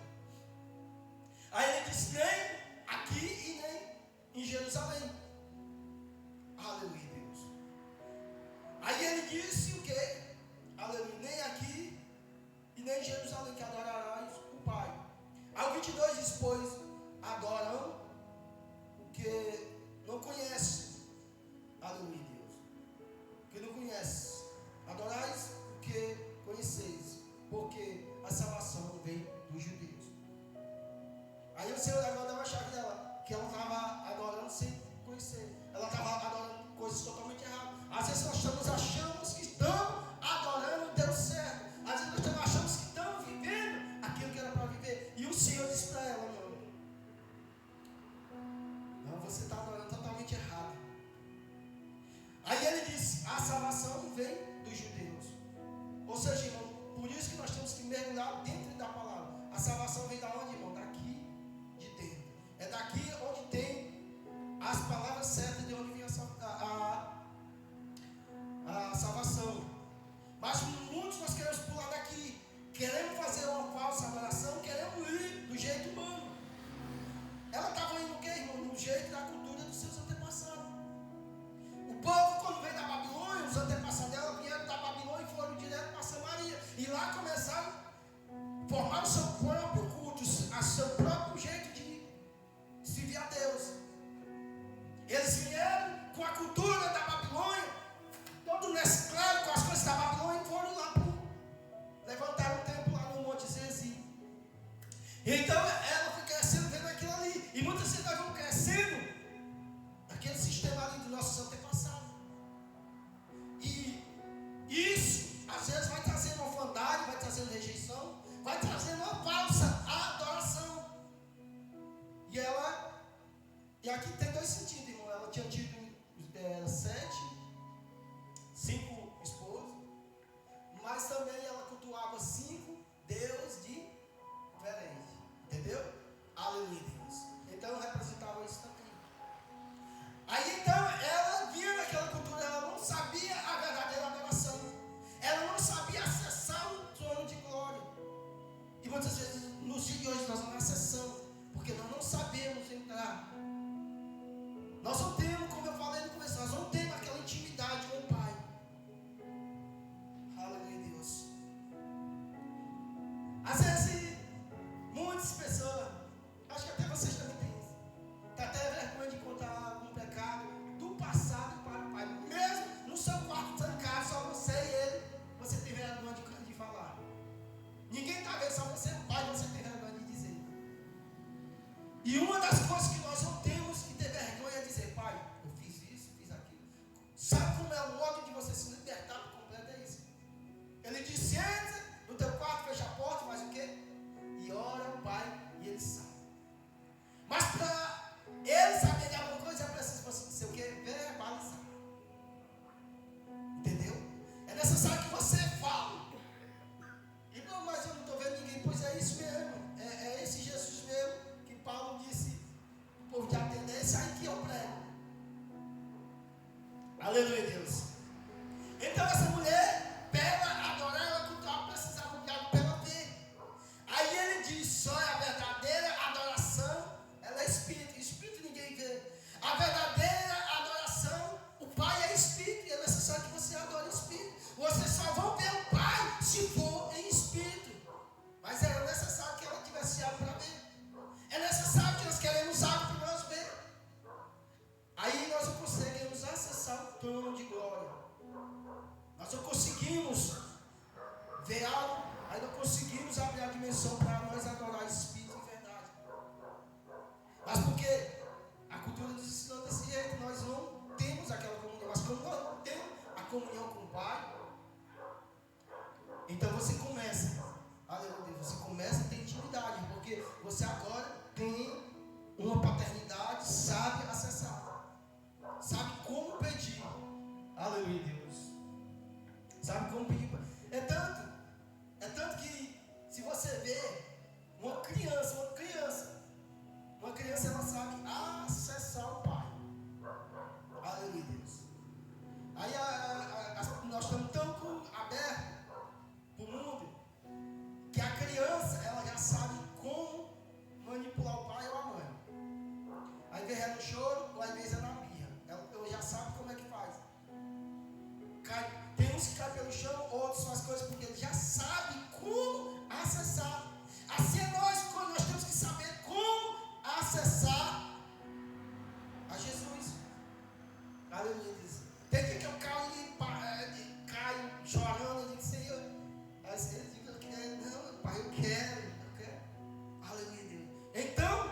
Aí ele disse, nem aqui e nem em Jerusalém. Aleluia, Deus. Aí ele disse o quê? Aleluia, nem aqui e nem em Jerusalém que adorarás o Pai. Aí o 22 diz, pois adoram o que não conhece. Aleluia, Deus. O que não conhece. Adorais o que conheceis, porque a salvação vem dos judeus. Senhor agora deu uma chave dela, que ela estava adorando sem conhecer. Ela estava adorando coisas totalmente erradas. Às vezes nós achamos que estamos adorando o Deus certo. Às vezes nós achamos que estamos vivendo aquilo que era para viver. E o Senhor disse para ela, não, você está adorando totalmente errado. Aí ele disse, a salvação vem dos judeus. Ou seja, irmão, por isso que nós temos que mergulhar dentro da palavra. A salvação vem da onde, irmão? Daqui de dentro. É daqui onde tem as palavras certas de onde vem a salvação. Mas muitos nós queremos pular daqui. Queremos fazer uma falsa adoração, queremos ir do jeito humano. Ela estava indo o quê, irmão? No jeito da cultura dos seus antepassados. O povo, quando veio da Babilônia, os antepassados dela vieram da Babilônia e foram direto para Samaria. E lá começaram a formar o seu próprio culto, o seu próprio jeito de servir a Deus. Eles vieram com a cultura da Babilônia, todo mesclado com as coisas da Babilônia, e foram lá levantaram um templo lá no Monte Zezim. Então ela foi crescendo vendo aquilo ali. E muitas vezes nós vamos crescendo naquele sistema ali dos nossos antepassados. E isso, às vezes, vai trazendo orfandade, vai trazendo rejeição, vai trazendo uma falsa adoração. E aqui tem dois sentidos, irmão. Ela tinha tido 5 esposos, mas também ela cultuava 5 deuses diferentes. Entendeu? Aleluia, Deus. Então representava isso também. Aí então ela via naquela cultura, ela não sabia a verdadeira adoração. Ela não sabia acessar o trono de glória. E muitas vezes nos dias de hoje nós não acessamos, porque nós não sabemos entrar. Nós não temos, como eu falei no começo, nós não temos aquela intimidade com o Pai. Aleluia, Deus. Às vezes, muitas pessoas, acho que até vocês também têm isso, está até vergonha de contar algum pecado do passado para o Pai. Mesmo no seu quarto trancado, só você e ele, você tem vergonha de falar. Ninguém está vendo, só você, Pai, você tem vergonha de dizer. E uma das coisas que nós não temos que ter vergonha é dizer, Pai, eu fiz isso, fiz aquilo. Sabe como é o modo de você se libertar por completo? É isso. Ele disse, entra no teu quarto, fecha a porta, faz o quê? E ora ao Pai e ele sabe. Mas para ele saber de alguma coisa, é preciso você ser o quê? Verbalizar. Entendeu? É necessário que você fale. E não, mas eu não estou vendo ninguém. Pois é isso mesmo. É esse Jesus mesmo que Paulo disse, o povo de Atenas, é esse aí que eu prego. Aleluia, Deus. Então essa mulher, para ela adorar, ela cultuar, precisava de algo para ela ver. Aí ele diz, só é a verdadeira adoração, ela é espírito. Espírito ninguém vê. A verdadeira adoração, o Pai é espírito, e é necessário que você adore espírito. Vocês só vão ver o Pai se for em espírito. Mas era necessário que ela tivesse algo para ver. É necessário que nós queremos algo para nós ver. Aí nós não conseguimos acessar o trono de glória. Nós não conseguimos ver algo, aí não conseguimos abrir a dimensão para nós adorar Espírito em verdade. Mas porque a cultura nos ensinou desse jeito, nós não temos aquela comunhão. Mas como nós não temos a comunhão com o Pai, então você começa, aleluia, você começa a ter intimidade, porque você agora tem uma paternidade, sabe acessar, sabe como pedir, aleluia, Deus. Sabe como pedir? É tanto que se você vê uma criança ela sabe acessar o Pai. Aleluia, Deus. Aí nós estamos tão abertos para o mundo que a criança ela já sabe como manipular o pai ou a mãe. Aí vem ela no choro, ou às vezes é na birra. Ela já sabe como é que faz. Tem uns que caem pelo chão, outros fazem coisas porque ele já sabe como acessar. Assim é nós temos que saber como acessar a Jesus. Aleluia. Tem que eu caio chorando, eu digo, Senhor. Aí ele diz, não, Pai, eu quero. Aleluia, Deus. Então,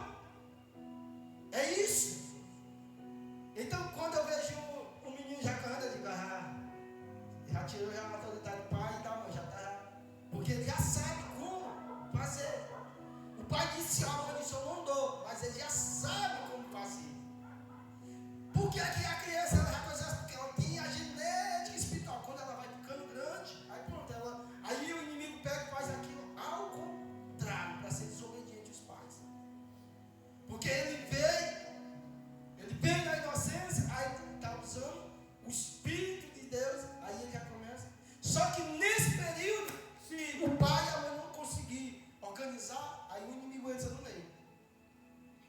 se organizou, eu não dou, mas ele já sabe como fazer. Porque aqui a criança, ela já coisa, porque ela tem a genética espiritual. Quando ela vai ficando grande, aí pronto, aí o inimigo pega e faz aquilo ao contrário, para ser desobediente aos pais. Porque ele veio na inocência, aí está usando o Espírito de Deus, aí ele já começa. Só que nesse período, se o pai e a mãe não conseguir organizar, aí o inimigo entra no meio.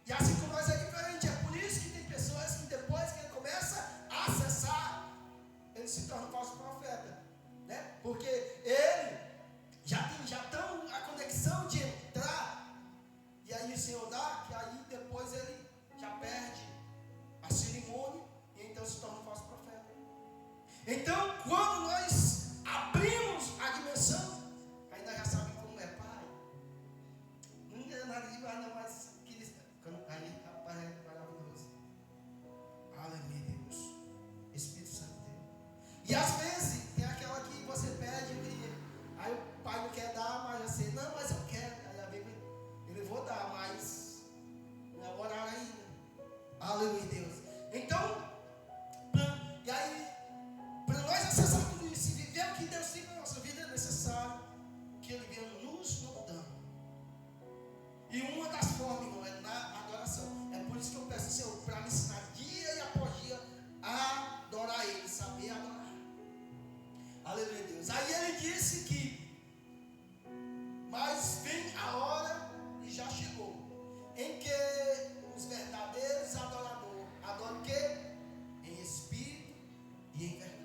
E assim como nós é diferente, é por isso que tem pessoas que depois que ele começa a acessar, ele se torna um falso profeta, né? Porque ele já tem a conexão de entrar, e aí o Senhor dá, que aí depois ele já perde a cerimônia, e então se torna um falso profeta. Então, quando nós abrimos a dimensão, aí nós já sabemos como é, pai. Não é nada demais, não, mas aí, rapaz, é maravilhoso. Aleluia, Deus. Espírito Santo de Deus. E às vezes, tem aquela que você pede, aí o pai não quer dar, mas você, não, mas eu quero. Aí a Bíblia, ele vou dar, mas não é horário ainda. Aleluia, Deus. Então, e aí, para nós acessar tudo isso e viver o que Deus tem na nossa vida, é necessário que Ele venha nos moldando. E uma das formas, irmão, é na adoração. É por isso que eu peço ao Senhor para me ensinar dia e após dia a adorar Ele, saber adorar. Aleluia, Deus. Aí Ele disse que, mas vem a hora e já chegou, em que os verdadeiros adoradores adoram o quê? Em espírito e em verdade.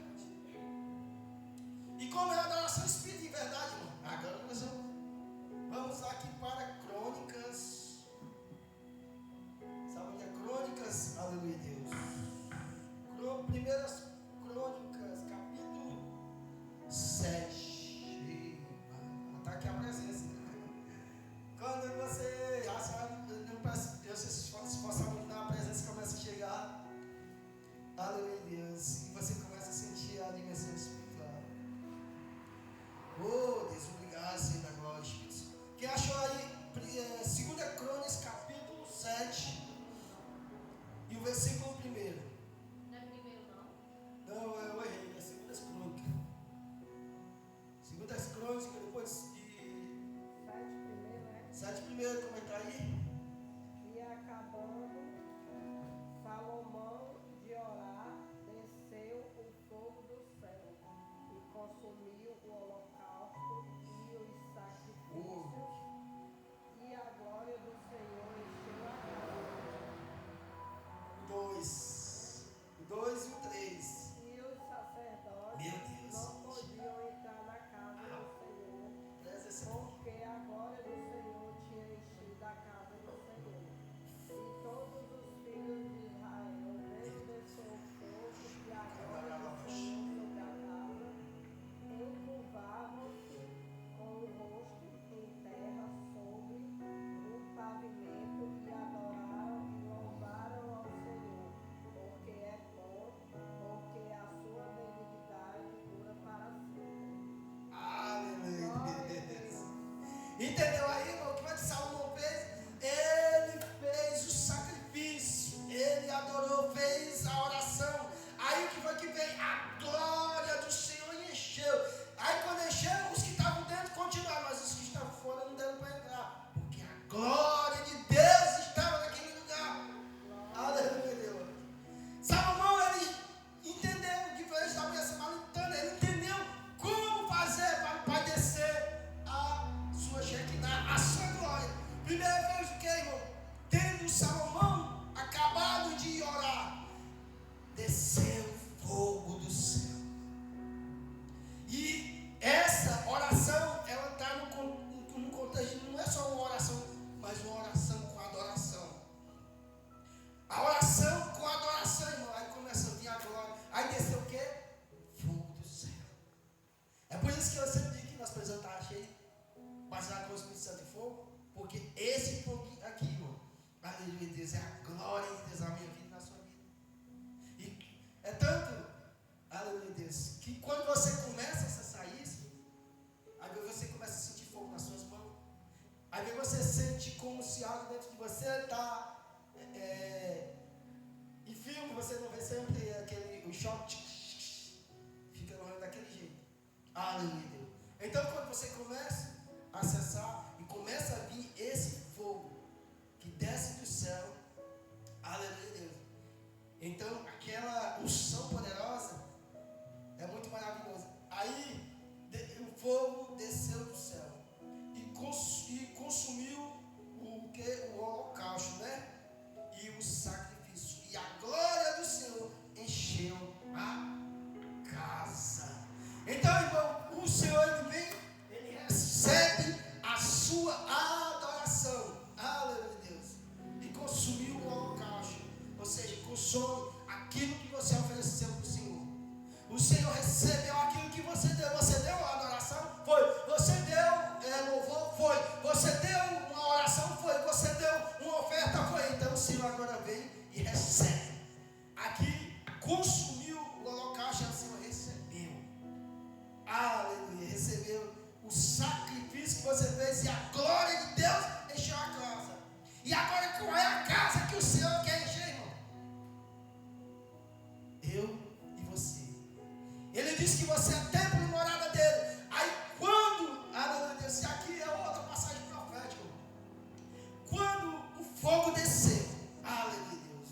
E como é a adoração espírito e verdade, irmão? Agora nós vamos aqui para Crônicas. Sabe onde é Crônicas? Aleluia, Deus. Primeiras Crônicas, capítulo 7. Está aqui a presença. Quando você não se esforçar muito na presença, começa a chegar. Aleluia, Deus. E você começa a sentir a dimensão espiritual. Oh, Deus, obrigado, Senhor da glória, Espírito. Quem achou aí, 2 Crônicas, capítulo 7, e o versículo 1. Não é primeiro, não? Não, eu errei, é 2 Crônicas. 2 Crônicas, depois de 7 primeiro, como é que está aí? E acabando Salomão de orar, desceu o fogo do céu e consumiu o holocausto e os sacrifícios, e a glória do Senhor encheu a casa. 2 e o 3. E os sacerdotes Meu Deus. não podiam entrar na casa do Senhor, porque a glória do Senhor tinha enchido a casa do Senhor. E todos os filhos de Israel, vendo descer o fogo e a glória do Senhor sobre a casa, encurvavam-se com o rosto em terra sobre o pavimento e adoraram e louvaram ao Senhor, porque é bom, porque a sua benignidade dura para sempre. Aleluia. Glória a Deus. Entendeu aí, irmão? O que vai que Salomão fez? Ele fez o sacrifício, ele adorou, fez a oração. Aí o que foi que veio? A glória do Senhor encheu. Aí quando encheu, os que estavam dentro continuaram, mas os que estavam fora não deram para entrar, porque a glória de Deus estava naquele lugar. Aleluia, Deus. Salomão, ele entendeu, diferente da mulher samaritana, ele entendeu como fazer para o Pai descer a sua Shekinah, a sua glória. Primeira vez o que, irmão? Tendo Salomão acabado de orar, desceu fogo do céu. E essa oração, ela está no contexto, não é só uma oração, mas uma oração com adoração. A oração com adoração, irmão. Aí começa a vir a glória. Aí desceu o quê? Fogo do céu. É por isso que eu sempre digo que nós precisamos estar cheios, baseado no Espírito Santo e fogo, porque esse fogo aqui, irmão, aleluia, Deus, é a glória de Deus na minha vida e na sua vida. E é tanto, aleluia, Deus, que quando você começa a acessar isso, aí você começa a sentir fogo nas suas mãos. Às vezes você sente como se algo dentro de você está. Em filme você não vê sempre o choque. Fica morrendo daquele jeito. Aleluia. Então quando você começa a acessar e começa a vir esse fogo que desce do céu. Aleluia, Deus. Então aquela unção poderosa é muito maravilhosa. Aí o fogo desceu do céu e consumiu o holocausto, né? E o sacrifício. E a glória do Senhor encheu a casa. Então, irmão, o Senhor ele vem, ele recebe a sua adoração. Aleluia, Deus. E consumiu o holocausto. Ou seja, consome aquilo que você ofereceu para o Senhor. O Senhor recebeu aquilo que você deu. Você deu a adoração? Foi. Você deu louvor? Foi. Você deu uma oração? Foi. Você deu uma oferta? Foi. Então o Senhor agora vem e recebe. Aqui consumiu o holocausto e o Senhor recebeu. Aleluia. Recebeu o sacrifício que você fez e a glória de Deus encheu a casa. E agora qual é a casa que o Senhor quer encher, irmão? Eu e você. Ele disse que você é templo e morada dele. Aí quando, aleluia, Deus, e aqui é outra passagem profética. Quando o fogo desceu, aleluia, Deus.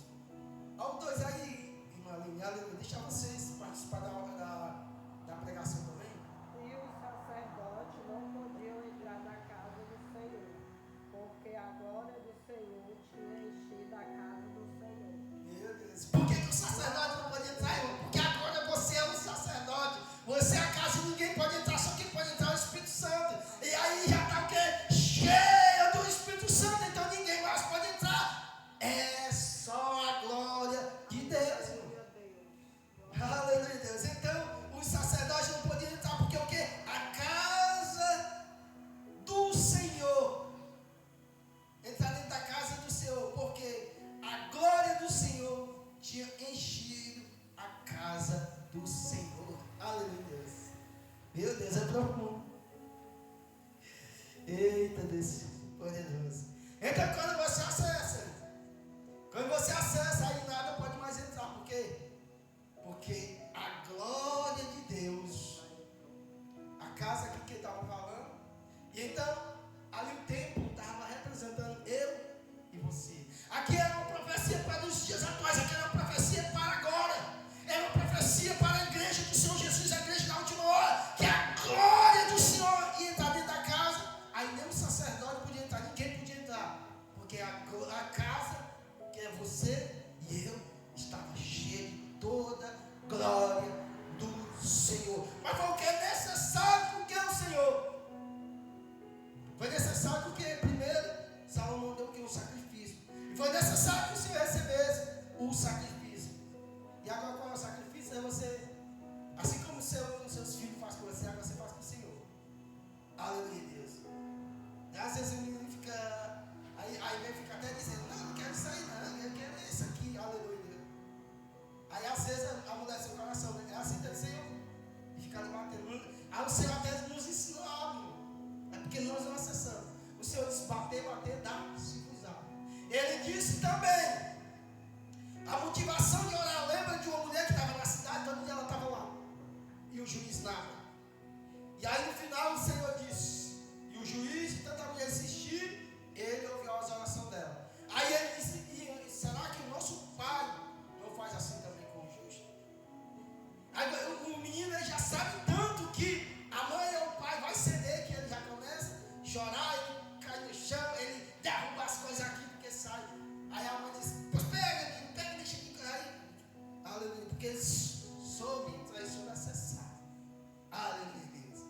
Olha os dois aí, irmã Aline, aleluia. Deixa vocês participar da pregação também. E os sacerdotes não podiam entrar na casa do Senhor, porque a glória do Senhor tinha enchido a casa do Senhor. Meu Deus. Por que o sacerdote não pode entrar, irmão? Porque agora você é um sacerdote. Você é a casa e ninguém pode entrar, só quem pode entrar é o Espírito Santo. E aí já está o quê? Cheia do Espírito Santo, então ninguém mais pode entrar. É só a glória de Deus, irmão. Aleluia, Deus. Então, os sacerdotes não podiam entrar, porque o quê? A casa do Senhor. Entrar dentro da casa do Senhor, porque a glória do Senhor tinha enchido a casa do Senhor. Aleluia, Deus. Meu Deus, é profundo. Eita, Deus poderoso. Então, quando você acessa, aí nada pode mais entrar. Por quê? Porque a glória de Deus, a casa aqui que estava falando, e então, ali o templo estava representando eu e você. Aqui era uma profecia para os dias atuais, aqui era uma profecia para agora. Era uma profecia para a igreja do Senhor Jesus, a igreja da última hora, que a glória do Senhor ia entrar dentro da casa. Aí nem o sacerdote podia entrar, ninguém podia entrar, porque a casa, que é você e eu, estava cheia de toda glória do Senhor. Mas foi o que é necessário, porque é o Senhor. Foi necessário porque primeiro Salomão deu o que? Um sacrifício. E foi necessário que o Senhor recebesse o sacrifício. E agora qual é o sacrifício? É você, assim como os seus filhos fazem com você, agora você faz com o Senhor. Aleluia, Deus. E às vezes o menino fica, aí vem fica até dizendo, não quero isso aí não, eu quero isso aqui, aleluia, Deus. Aí às vezes amolece o coração, né? É assim, tem Senhor. E fica ali batendo. Aí o Senhor até nos ensinou algo. É porque nós não acessamos. O Senhor disse, bater, dá, se usar. Ele disse também, a motivação de orar, lembra de uma mulher que estava na cidade, todo dia ela estava lá. E o juiz nada. E aí no final o Senhor disse, e o juiz, tanta mulher insistir, ele ouviu as orações dela. Aí ele disse, será que o nosso pai não faz assim também com o justo? Aí o menino ele já sabe tanto que a mãe ou o pai vai ceder, que ele já começa a chorar, ele cai no chão, ele derruba as coisas aqui porque sai. Aí a mãe diz, pois pega, menino, pega, deixa aqui cair. Aleluia, porque ele soube entrar sobre acessar. Aleluia, Deus.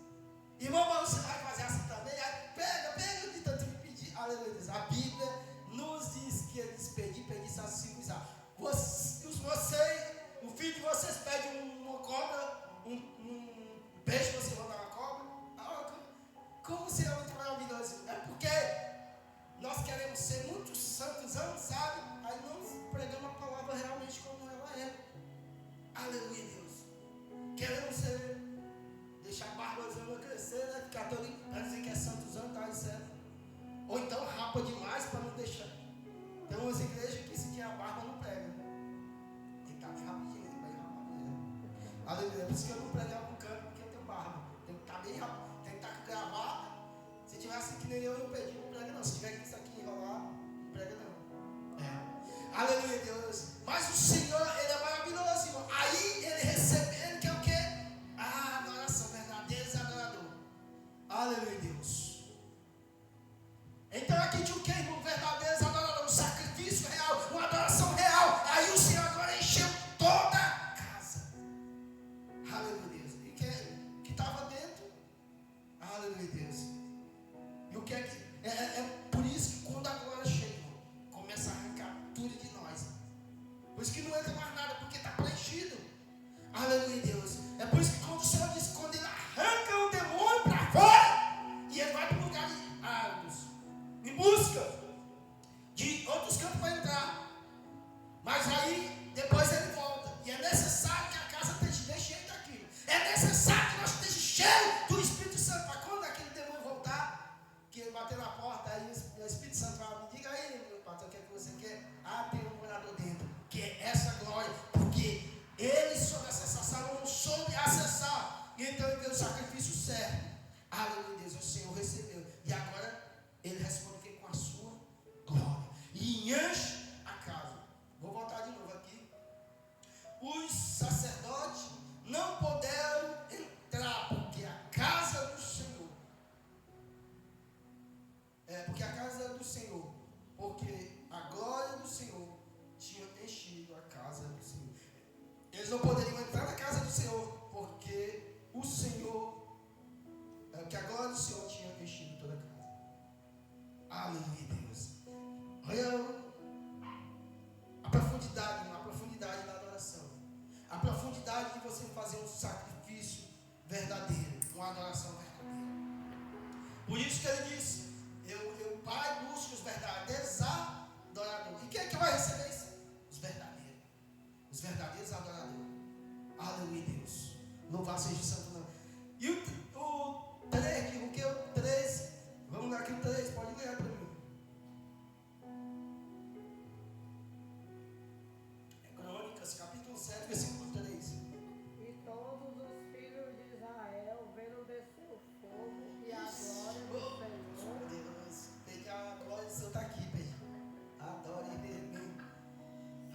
Irmão, mas você vai fazer assim também? Aí pega, de tanto me pedir. Aleluia, Deus. A Bíblia nos diz que ele disse pedir, sabe usar. Vocês, o filho de vocês pede uma cobra, um peixe, você vai dar uma cobra. Como será muito maravilhoso? É porque nós queremos ser muito santos, sabe? Aí não pregamos a palavra realmente como ela é. Aleluia, Deus. Queremos ser, deixar a barbazona crescer, né? Ficar todo para dizer que é santozão, tá? Isso é. isso que eu não prego em algum canto, porque eu tenho barba. Tem que estar bem rápido, tem que estar gravado. Se tiver assim que nem eu pedi, não prega não. Se tiver isso aqui enrolar, não prega não. É. Aleluia, Deus. Mas o Senhor, Ele é maravilhoso, irmão. Aí Ele recebe, Ele quer o quê? A adoração verdadeira e adorador. Aleluia, Deus. Então aqui tinha o quê, irmão? Verdadeiro adorador, um sacrifício real, uma adoração real. Aí o Senhor agora encheu toda a casa. Aleluia, Deus. E que estava dentro? Aleluia, Deus. E o que é que... É por isso que quando a glória chega, irmão, começa a arrancar tudo de nós. Por isso que não entra mais nada, porque está preenchido. Aleluia, Deus. É por isso que quando o Senhor diz, quando Ele arranca o demônio para fora, e Ele vai para o lugar de árvores, em busca de outros campos para entrar. Mas aí, depois Ele volta. E é necessário que a casa esteja cheia daquilo. É necessário que nós estejamos cheios do Espírito Santo. Para quando aquele demônio voltar, que ele bater na porta, aí o Espírito Santo vai me diga aí, meu patrão, o que é que você quer? Ah, tem um morador dentro. Que é essa glória. Porque ele soube acessar, Salomão soube acessar. E então ele deu o sacrifício certo. Aleluia, Deus, o Senhor recebeu. E agora ele responde que com a sua glória. E enche a casa. Vou voltar de novo aqui. Os sacerdotes não puderam entrar, porque a casa do Senhor. Porque a casa do Senhor. Porque a glória do Senhor tinha enchido a casa do Senhor. Eles não poderiam entrar na casa do Senhor, porque o Senhor, que a glória do Senhor tinha enchido toda a casa. Aleluia, Deus. Olha a profundidade da adoração. A profundidade de você fazer um sacrifício verdadeiro, uma adoração verdadeira. Por isso que ele diz, o Pai busca os verdadeiros adoradores. E quem é que vai receber isso? Os verdadeiros. Os verdadeiros adoradores. Aleluia, Deus. Louvado seja o santo nome. E o 3, o que é o 3? Vamos lá aqui o 3, pode ler para mim. É Crônicas, capítulo 7, versículo 3. E todos os filhos de Israel vendo descer o fogo e a glória do Senhor. Deus, Pedro, a glória do Senhor está aqui, Pedro. Adore Ele.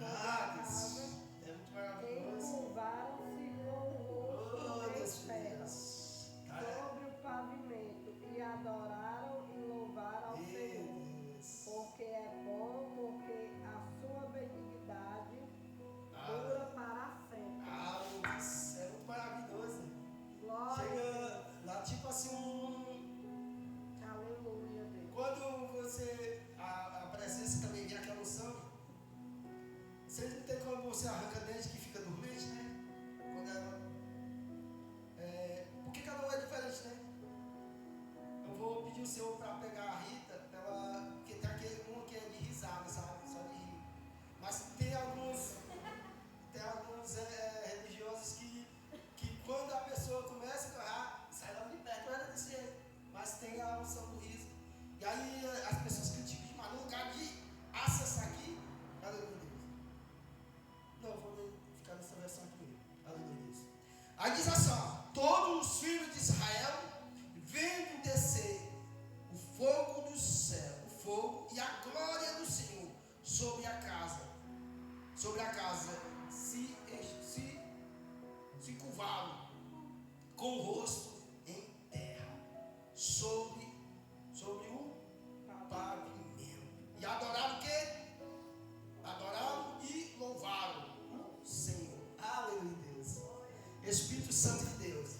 Ah, Deus. É muito maravilhoso. Encurvaram-se com o rosto em terra Deus. sobre o pavimento e adoraram e louvaram ao Senhor. Porque é bom, porque a sua benignidade dura para sempre. Deus, é muito maravilhoso. Glória. Chega lá, tipo assim, Aleluia, Deus. quando você, a presença também vem aquela unção, sempre não tem como você arranca dente que fica dormente, né? Quando ela, porque cada um é diferente, né? Eu vou pedir o Senhor para pegar a Rita, porque tem aquele um que é de risada, sabe? Só de rir. Mas tem alguns religiosos que quando a pessoa começa a chorar, sai lá de perto, não era desse jeito. Mas tem a unção do riso. E aí as pessoas criticam demais. No lugar de acessar aqui, aleluia, Deus. Não, vou ficar nessa versão aqui. Aleluia, Deus. Aí diz assim, ó, todos os filhos de Israel vendo descer o fogo do céu, o fogo e a glória do Senhor sobre a casa se curvaram com o rosto em terra sobre o pavimento e adoraram o quê? Adoraram e louvaram o Senhor. Aleluia, Deus. Espírito Santo de Deus.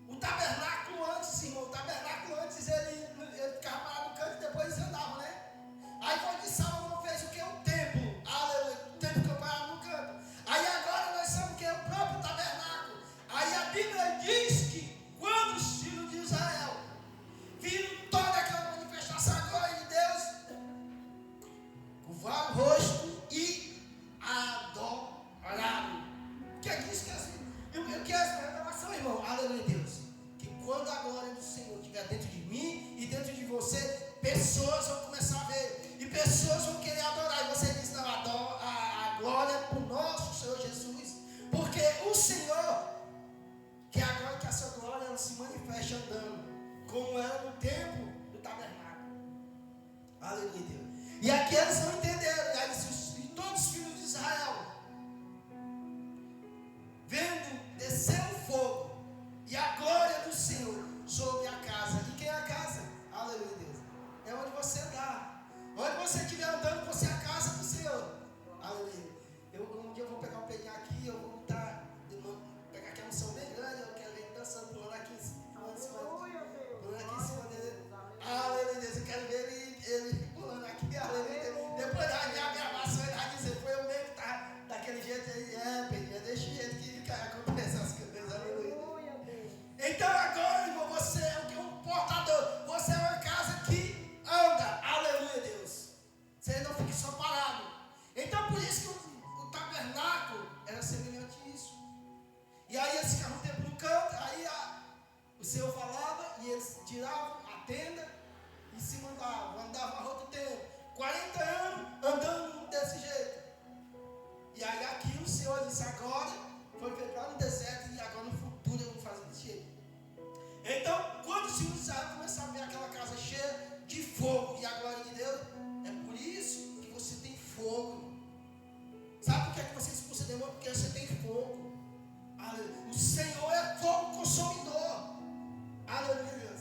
O tabernáculo antes, irmão, ele ficava parado no canto e depois eles andavam, né? Aí foi que Salomão fez o que? O templo. Aleluia. O templo que eu parava no canto. Aí agora nós sabemos que é o próprio tabernáculo. Aí a Bíblia diz que quando os filhos de Israel viram toda aquela manifestação da glória de Deus, curvaram o rosto e adoraram. O que é isso que é assim? Eu quero essa revelação, irmão. Aleluia, Deus. Que quando a glória do Senhor estiver dentro de mim e dentro de você, pessoas vão começar a ver. E pessoas vão querer adorar. E você diz, não, a glória é para o nosso Senhor Jesus. Porque o Senhor ela se manifeste andando, como era no tempo do tabernáculo. Aleluia, Deus. E aqui eles não entenderam. E aí disse, e todos os filhos de Israel, vendo descer o fogo e a glória do Senhor sobre a casa. E quem é a casa? Aleluia, Deus. É onde você está. Onde você estiver andando, você é a casa do Senhor. Aleluia. Um dia eu vou pegar um pelinho aqui, eu vou pegar aqui a unção bem grande, eu quero ver ele dançando, pulando aqui em cima. Pulando aqui em cima dele. Aleluia, Deus. Eu quero ver ele pulando aqui. Aleluia. Depois da minha gravação, ele vai dizer, foi eu mesmo que tá daquele jeito aí. Pelinho, deixa ele que acontece as coisas. Aleluia. Então agora, irmão, você é o que? Um portador. Você é uma casa que anda. Aleluia, Deus. Você não fique só parado. Então por isso que o tabernáculo era semelhante a isso. E aí eles ficavam um tempo no canto, aí o Senhor falava e eles tiravam a tenda e se andavam outro tempo. 40 anos andando desse jeito. E aí aqui o Senhor disse, agora foi feito lá no deserto e agora no futuro eu vou fazer desse jeito. Então, quando os filhos de Israel começaram a ver aquela casa cheia de fogo e a glória de Deus, é por isso que você tem fogo. Sabe por que é que você expulsa demônio? Porque você tem fogo. Aleluia. O Senhor é fogo consumidor. Aleluia, Deus.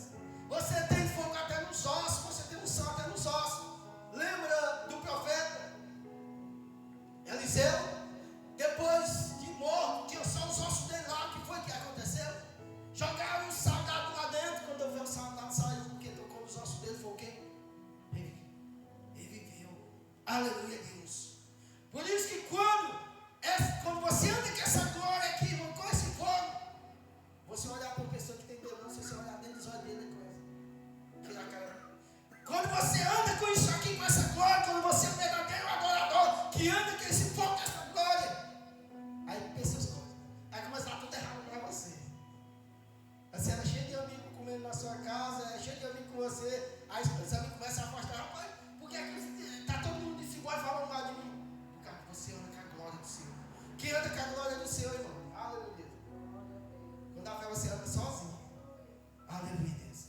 Você tem fogo até nos ossos, você tem unção até nos ossos. Lembra do profeta Eliseu? Depois de morto, tinha só os ossos dele lá. O que foi que aconteceu? Jogaram um soldado lá dentro. Quando eu vi o soldado saiu, porque tocou nos ossos dele, foi o quê? Reviveu. Aleluia, Deus. Por isso que quando você anda com essa glória aqui, com esse fogo, você olhar para uma pessoa que tem demônio, você olhar dentro dos olhos dele, tirar a cara. Quando você anda com isso aqui, com essa glória, quando você é um verdadeiro adorador, que anda com esse fogo, com essa glória, aí pensa as coisas. Aí começa a dar tudo errado para você. Você era cheio de amigos comendo na sua casa, cheio de amigos com você, aí os amigos começam a afastar, rapaz, por que está todo mundo desigual e falando mal de mim? Porque você anda com a glória do Senhor. Quem anda com a glória do Senhor, irmão? Aleluia. Quando a fé você anda sozinho. Aleluia, Deus.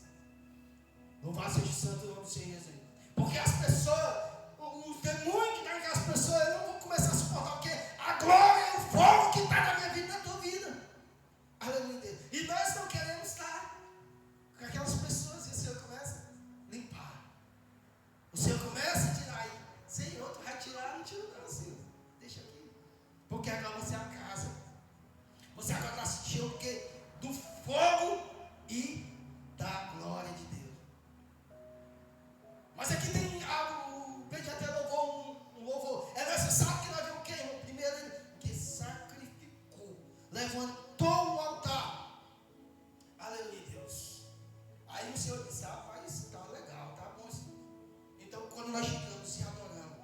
Louvado seja o santo nome do Senhor Jesus. Porque as pessoas, os demônios que estão naquelas pessoas, eu não vou começar a suportar, porque a glória é o fogo que está na minha vida e na tua vida. Aleluia, Deus. E nós não queremos estar com aquelas pessoas, e o Senhor começa a limpar. O Senhor começa a tirar aí. Senhor, tu vai tirar? Não tira não, Senhor. Deixa aqui. Porque agora você é a casa. Você agora está sentindo o quê? Do fogo e da glória de Deus. Mas aqui tem algo, o Pedro até louvou um louvor. É necessário que nós vemos o quê, irmão? Primeiro ele que sacrificou, levantou o altar. Aleluia, Deus. Aí o Senhor disse, rapaz, tá legal, tá bom. Então quando nós chegamos e adoramos,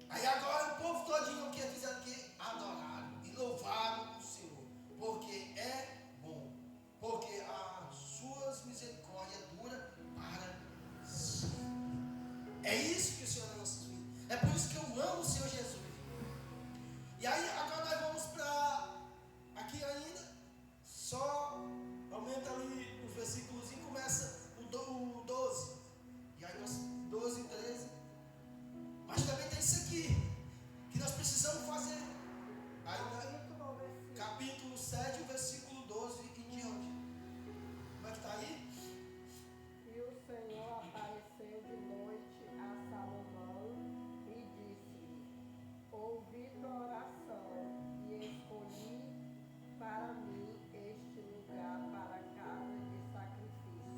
aí agora o povo todinho que fizeram o quê? Adoraram e louvaram o Senhor, porque é bom, porque as suas misericórdias duram para sempre. É isso que o Senhor nos vidas. É por isso que eu amo o Senhor Jesus. E aí agora nós vamos para aqui ainda, só aumenta ali os versículos e começa o 12. E aí nós 12 e 13. Mas também tem isso aqui que nós precisamos fazer. Aí capítulo 7, versículo 12 em diante. Como é que está aí? E o Senhor apareceu de noite a Salomão e disse-lhe: ouvi tua oração e escolhi para mim este lugar para casa de sacrifício.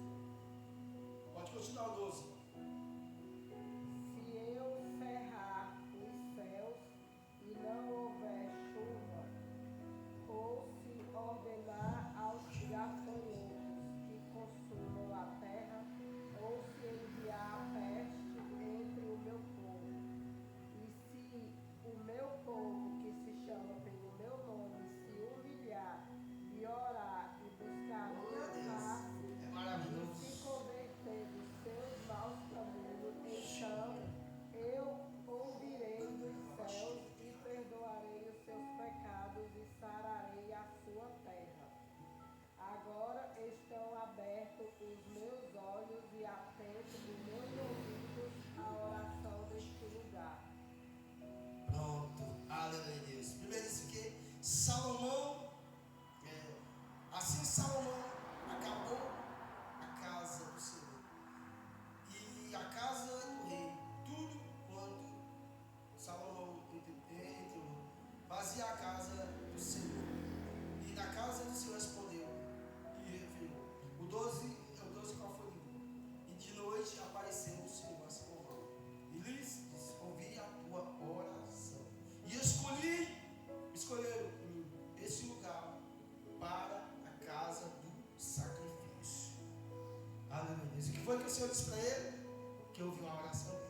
Pode continuar o 12. Se eu cerrar os céus e não houver chuva, ou se ordenar aos gafanhotos que consumam a terra, ou se enviar a peste entre o meu povo, e se o meu povo que se chama pelo meu nome se humilhar e orar e buscar a minha face É maravilhoso. e se converter dos seus maus o Senhor disse para ele? Que ouviu a oração dele.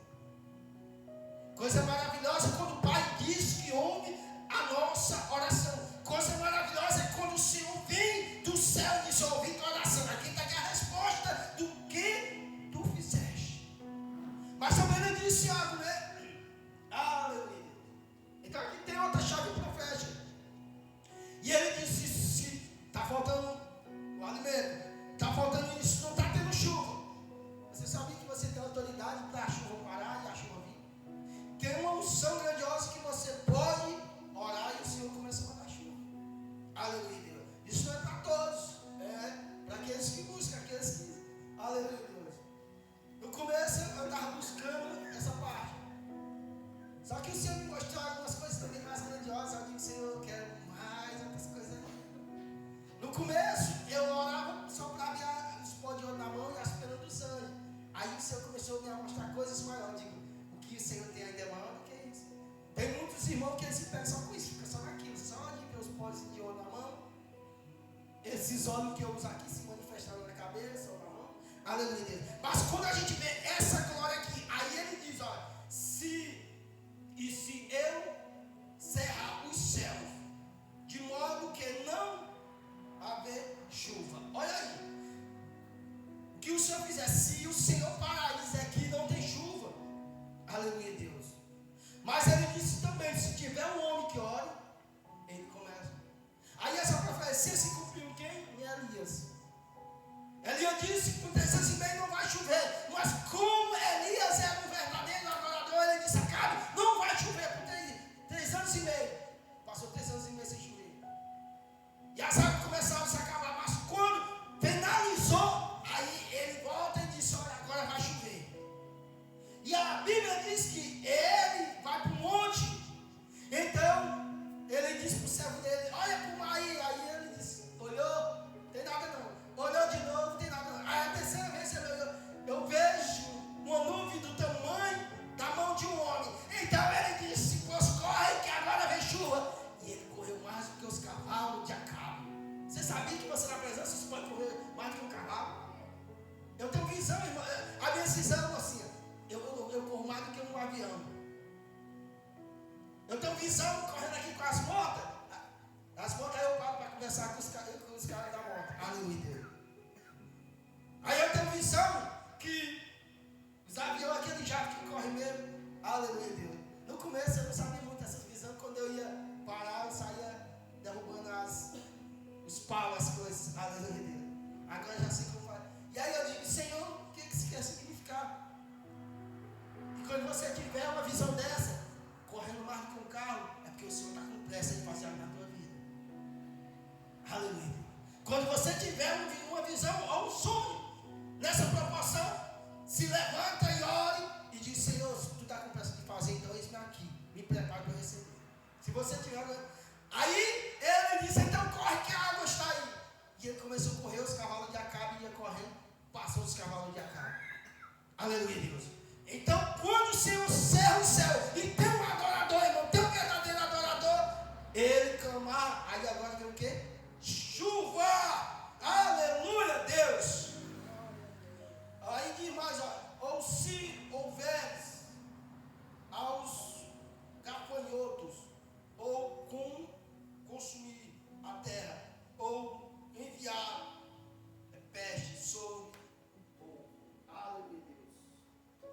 Coisa maravilhosa quando o Pai diz que ouve a nossa oração. Coisa maravilhosa é quando o Senhor vem do céu e diz: ouvi tua oração. Aqui está aqui a resposta do que tu fizeste. Mas também ele disse algo, né? Aleluia. Então aqui tem outra chave profética. E ele disse: se está faltando o alimento, está faltando isso, não está tendo chuva. Você sabia que você tem autoridade para a chuva parar e a chuva vir? Tem uma unção grandiosa que você pode orar e o Senhor começa a mandar chuva. Aleluia, Deus. Isso não é para todos, é para aqueles que buscam, aqueles que. Aleluia, Deus. No começo eu estava buscando essa parte. Só que o Senhor me mostrou algumas coisas também mais grandiosas. Eu digo: Senhor, eu quero mais outras coisas aí. No começo eu orava só para ver os pó de ouro na mão e as penas dos anjos. Aí o Senhor começou a me mostrar coisas maiores. Eu digo: o que o Senhor tem ainda é maior do que isso. Tem muitos irmãos que eles se pegam só com isso, fica só naquilo, só de ver os pós de ouro na mão. Esses olhos que eu uso aqui se manifestaram na cabeça ou na mão. Aleluia, Deus. Mas quando a gente vê essa glória aqui, aí ele diz: olha, se eu cerrar os céus, de modo que não haver chuva. Olha aí. O que o Senhor fizer, se o Senhor parar e dizer que não tem chuva, aleluia, Deus. Mas ele disse também: se tiver um homem que ore, ele começa. Aí essa profecia se cumpriu quem? Em Elias. Elias disse que por 3 anos e meio não vai chover. Mas como Elias era um verdadeiro adorador, ele disse: Acabe, não vai chover por 3 anos e meio. Passou 3 anos e meio sem chover. E as águas começaram a se acabar. Mas quando finalizou, aí ele volta e disse: olha, agora vai chover. E a Bíblia diz que ele vai para o monte. Então, ele disse para o servo dele: olha para o mar aí. Aí ele disse: olhou, tem nada não. Olhou de novo, tem nada não. Aí a terceira vez ele olhou: eu vejo uma nuvem do tamanho da mão de um homem. Então ele disse: pois corre que agora vem chuva. E ele correu mais do que os cavalos de Acabe. Você sabia que você na presença você pode correr mais do que um cavalo? Eu tenho visão, irmão. A minha visão assim, eu corro mais do que um avião. Eu tenho visão correndo aqui com as motas. As motas eu paro para conversar com os caras da moto. Aleluia. Aí eu tenho visão que os aviões, aquele jato que corre mesmo. Aleluia, Deus. No começo eu não sabia muito dessas visões. Quando eu ia parar, eu saía derrubando os paus, as coisas. Aleluia, Deus. Agora eu já sei como faz. E aí eu digo: Senhor, o que isso quer significar? E quando você tiver uma visão dessa, correndo mais do que um carro, é porque o Senhor está com pressa de fazer algo na tua vida. Aleluia. Quando você tiver uma visão ou um sonho nessa proporção, se levanta e ore e diz: Senhor, se tu está com pressa de fazer, então eis-me aqui, me prepare para receber. Se você tiver. Aí ele disse: então corre que a água está aí. E ele começou a correr, os cavalos de Acabe ia correndo, passou os cavalos de Acabe. Aleluia, Deus. Então, quando o Senhor cerra o céu e tem um adorador, irmão, tem um verdadeiro adorador, ele clamar, aí agora tem o quê? Chuva! Aleluia, Deus! Aí diz mais, ou se houver aos gafanhotos, ou consumir a terra, ou enviar peste sobre o povo. Aleluia, Deus.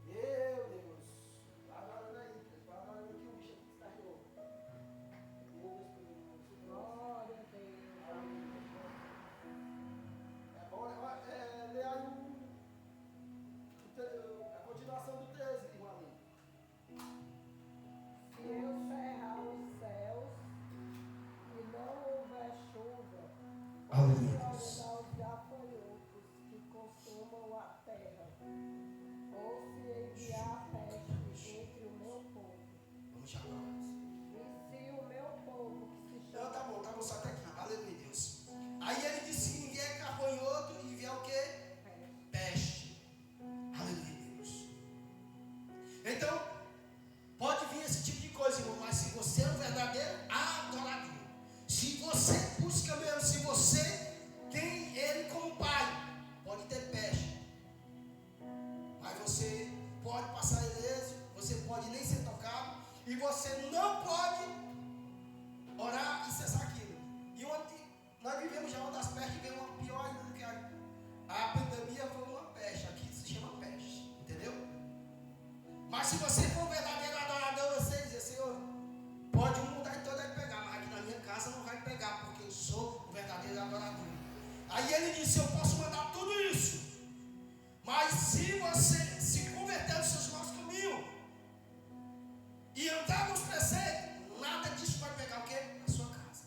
Meu Deus. Agora aí, agora que o bicho está louco. Glória a Deus. Agora, lê aí a continuação do texto, irmão. Se eu cerrar os céus e não houver chuva, Aleluia, olhe Deus. aos gafanhotos que consumam a terra, ou se enviar peste entre o meu povo. Vamos chamar. E se o meu povo que se chama... Não, tá bom, só até aqui. Aleluia, Deus. Aí ele disse que enviar gafanhoto e enviar o quê? Peste. Aleluia, Deus. Então, pode vir esse tipo de coisa, irmão, mas se você é um verdadeiro adorador, se você busca mesmo, se você tem ele como pai, pode ter peste. pode passar ileso, você pode nem ser tocado, e você não pode orar e cessar aquilo. E nós vivemos já uma das pestes que veio uma pior ainda do que a pandemia foi uma peste, aqui se chama peste, entendeu? Mas se você for um verdadeiro adorador, você diz, Senhor, pode um mudar de todo e pegar, mas aqui na minha casa não vai pegar, porque eu sou um verdadeiro adorador. Aí ele disse, eu posso mandar tudo isso, mas se você se converter nos seus maus caminhos e andar nos preceitos, nada disso vai pegar o quê? Na sua casa.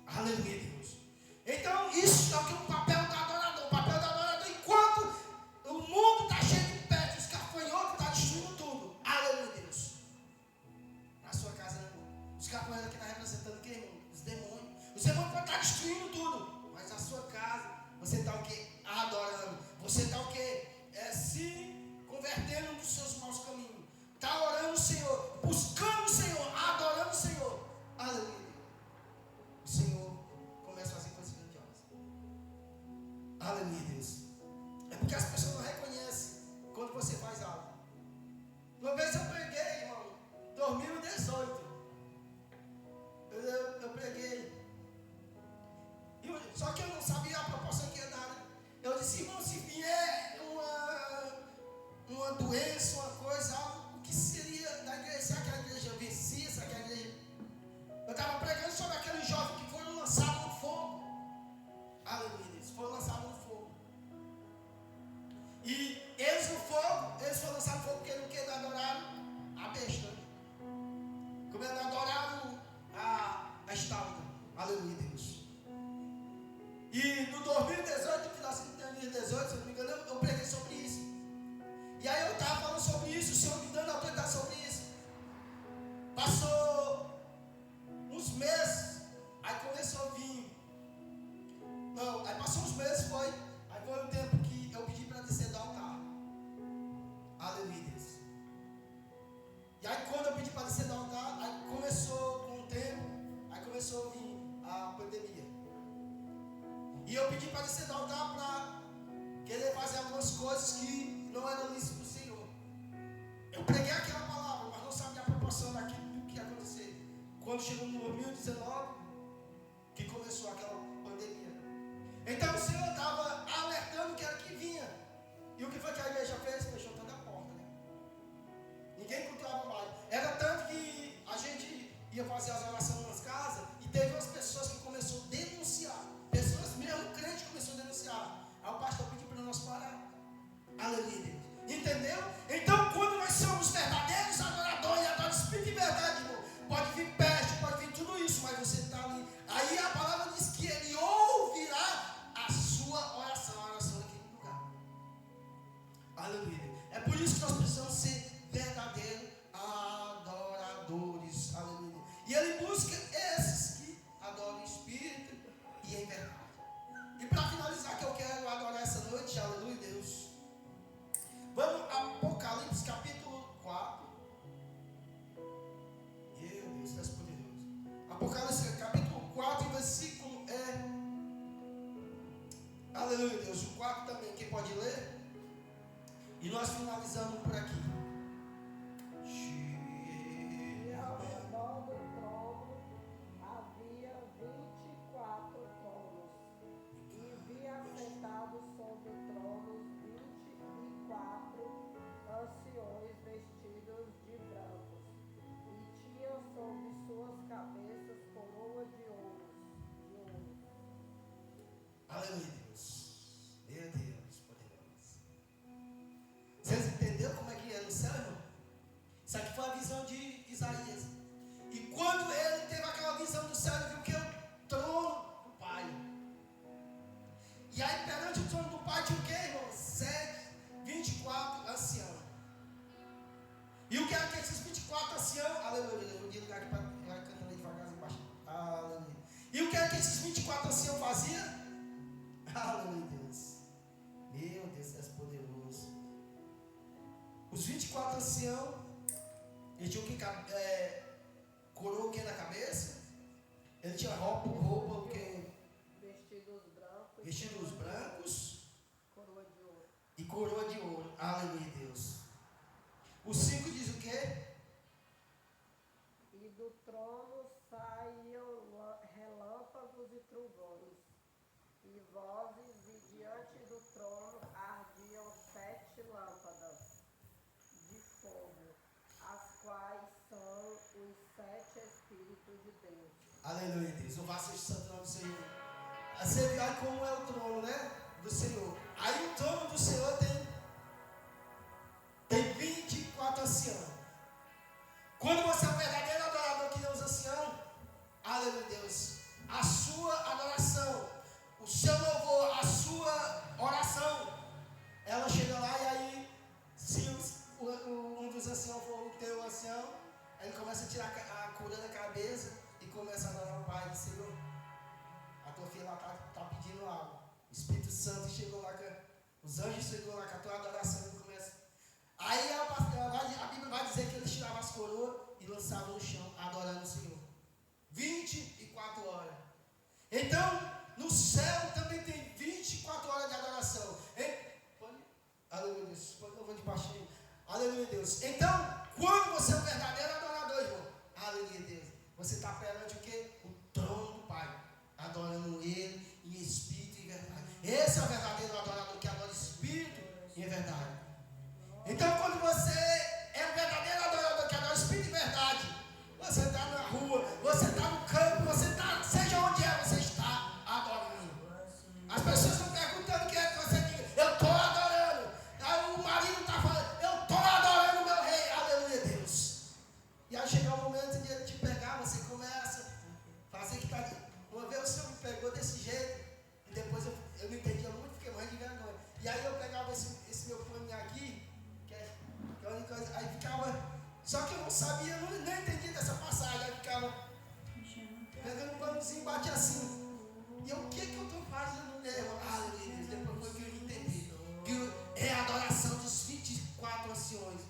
Aleluia, Deus. Então, isso é o que o papel do adorador. O papel do adorador, enquanto o mundo está cheio de pés, os gafanhotos estão destruindo tudo. Aleluia, Deus. Na sua casa, os gafanhotos aqui estão representando o quê, irmão? Os demônios. Os demônios podem estar destruindo tudo, mas na sua casa, você está o quê? Adorando. Você está o quê? Se convertendo dos seus maus caminhos. Está orando o Senhor, buscando o Senhor, adorando o Senhor. Aleluia. O Senhor começa a fazer coisas grandiosas. Aleluia, Deus. É porque as pessoas não reconhecem quando você faz algo. Uma vez eu preguei, irmão, 2018. Eu preguei. Só que eu não sabia a proporção que ia dar. Eu disse, irmão, se vier uma doença, uma coisa, algo, o que seria da igreja? Será que a igreja vencia? Será que a igreja... Eu estava pregando sobre aquele jovem que foi lançado no fogo. Aleluia, Deus. Foi lançado no fogo. E eles foram lançados no fogo porque não queriam adorar a besta. Como eles adoraram a estátua. Aleluia, Deus. E no 2018, no final de 2018, se eu não me engano, eu preguei sobre isso. E aí eu estava falando sobre isso, o Senhor me dando autoridade sobre isso. Passou uns meses, aí começou a vir. Não, aí passou uns meses, aí foi um tempo que eu pedi para descer do altar. Aleluia, Deus. E aí quando eu pedi para descer do altar, aí começou com o tempo, aí começou a vir a pandemia. E eu pedi para descer do altar para querer fazer algumas coisas que não eram lícitas do Senhor. Eu preguei aquela palavra, mas não sabia a proporção daquilo que ia acontecer. Quando chegou no 2019, que começou aquela pandemia. Então o Senhor estava alertando que era que vinha. E o que foi que a igreja fez? Fechou toda a porta, né? Ninguém cultuava mais. Era tanto que a gente ia fazer as orações nas casas e teve umas pessoas que começaram a denunciar. Pessoas mesmo crentes começaram a denunciar. Aí o pastor pediu para nós parar. Aleluia. Entendeu? Então quando nós somos verdadeiros adoradores, adoradores de espírito e verdade, irmão, pode vir peste, pode vir tudo isso, mas você está ali. Aí a palavra diz que ele ouvirá a sua oração, a oração daquele lugar. Aleluia. É por isso que nós precisamos ser verdadeiros adoradores. Aleluia. E ele busca esses que adoram em espírito e em verdade. E para finalizar, que eu quero adorar essa noite, aleluia, Deus. Vamos a Apocalipse capítulo 4. Meu Deus, Deus poderoso. Apocalipse capítulo 4, versículo aleluia, Deus. O 4 também, quem pode ler? E nós finalizamos por aqui. E ao redor do trono havia 24 tronos, e vi assentados sobre tronos 24 anciões vestidos de brancos, e tinham sobre suas cabeças coroa de ouro. Aleluia, Deus. Meu Deus, poderoso. Vocês entenderam como é que é no céu, irmão? Isso aqui foi a visão de Isaías. E quando ele teve aquela visão do céu, ele viu que o trono do Pai. E aí perante o trono do Pai tinha o que, irmão? 24 anciãos. E o que era que esses 24 anciãos? Aleluia. Eu vou ligar aqui para cantando devagarzinho embaixo. Aleluia. E o que era que esses 24 anciãos faziam? Aleluia, Deus. Meu Deus, é poderoso. Os 24 anciãos, eles tinham que coroa o que na cabeça? Ele tinha roupa o que? Vestidos brancos coroa de ouro. e coroa de ouro. Aleluia, Deus. O 5 diz o quê? E do trono saíam relâmpagos e trovões, e vozes, e diante do trono ardiam 7 lâmpadas de fogo, as quais são os 7 Espíritos de Deus. Aleluia, Deus. Louvado seja o santo nome do Senhor. Você viu aí como é o trono, né? Do Senhor. Aí o trono do Senhor tem 24 anciãos. Quando você é um verdadeiro adorador que Deus ancião, aleluia, Deus, a sua adoração, o seu louvor, a sua oração, ela chega lá e aí, se um dos anciãos for o teu ancião, ele começa a tirar a coroa da cabeça e começa a adorar o Pai do Senhor. A tua filha lá está pedindo algo. O Espírito Santo chegou lá, os anjos chegou lá com a tua adoração e começa. Aí a Bíblia vai dizer que eles tiravam as coroas e lançavam no chão, adorando o Senhor. 24 horas. Então, no céu também tem 24 horas de adoração. Aleluia, Deus. Eu vou de baixinho. Aleluia, Deus. Então, quando você é um verdadeiro adorador, irmão, aleluia, Deus, você está perante o quê? O trono do Pai. Adorando Ele em espírito e verdade. Esse é o verdadeiro adorador que adora espírito e verdade. Então, quando você é um verdadeiro adorador que adora espírito e verdade, você está na rua, você está no campo, você está, seja onde é, você está adorando. As pessoas estão perguntando o que é que você diz. Eu estou adorando. Aí o marido está falando, eu estou adorando meu rei. Aleluia, Deus. E aí chega o momento de ele te pegar, você começa a fazer que está. Uma vez o Senhor me pegou desse jeito, e depois eu não entendia muito, fiquei morrendo de vergonha. E aí eu pegava esse meu pano aqui, que é a única coisa, aí ficava. Só que eu não sabia, eu não entendi dessa passagem, aí ficava pegando um panozinho, bate assim. E eu, o que eu estou fazendo nela? Aleluia, Deus, depois foi que eu entendi. Que é a adoração dos 24 anciões.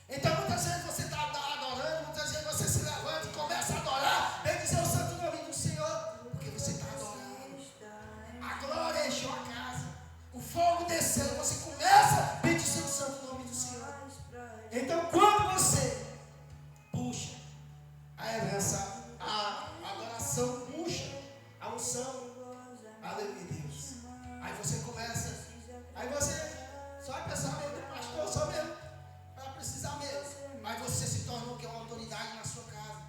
Então muitas vezes você está adorando, muitas vezes você se levanta e começa a adorar, vem dizer o santo nome do Senhor, porque você está adorando. A glória encheu a casa, o fogo desceu, você começa a bendizer o santo nome do Senhor. Então quando você puxa a herança, a adoração puxa a unção, aleluia, Deus. Aí você começa, aí você só vai pensar mesmo, pastor, só mesmo, vai precisar mesmo. Mas você se torna o que é uma autoridade na sua casa.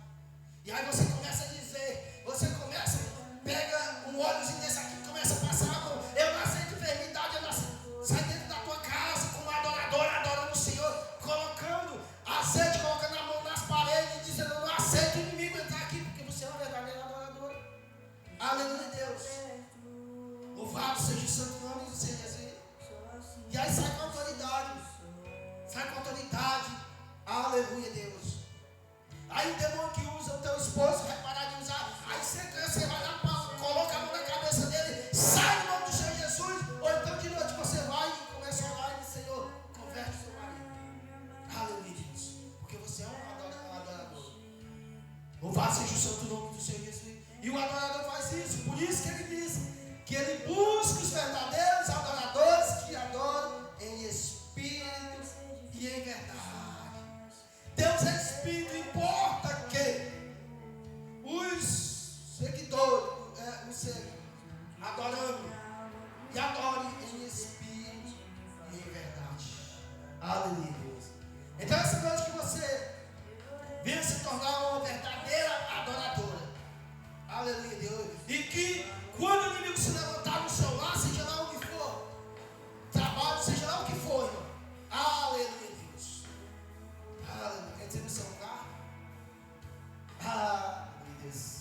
E aí você começa a dizer, você começa, pega um óleozinho desse aqui, começa a passar a mão. Eu não aceito enfermidade, eu não aceito. Sai dentro da tua casa como adorador, adorando o Senhor, colocando azeite, colocando a mão nas paredes e dizendo, eu não aceito o inimigo entrar aqui, porque você é uma verdadeira adoradora. Aleluia, Deus. Louvado seja o santo nome do Senhor Jesus. E aí sai com autoridade. Sai com autoridade. Aleluia, Deus. Aí o demônio que usa o teu esposo vai parar de usar. Aí você vai lá, coloca a mão na cabeça dele. Sai no nome do Senhor Jesus. Ou então de noite você vai e começa a orar e diz, Senhor, converte o seu marido. Aleluia, Deus. Porque você é um adorador. Louvado seja o santo nome do Senhor Jesus. E o adorador faz isso. Por isso que ele diz que ele busca os verdadeiros adoradores que adoram em espírito e em verdade. Deus é espírito, importa que os seguidores, adorando e adorem em espírito e em verdade. Aleluia, Deus. Então essa noite que você venha se tornar uma verdadeira adoradora. Aleluia, Deus. E que quando o inimigo se levantar no seu lar, seja lá o que for, trabalho, seja lá o que for, irmão. Aleluia, Deus. Aleluia. Entre no seu lugar. Aleluia, Deus.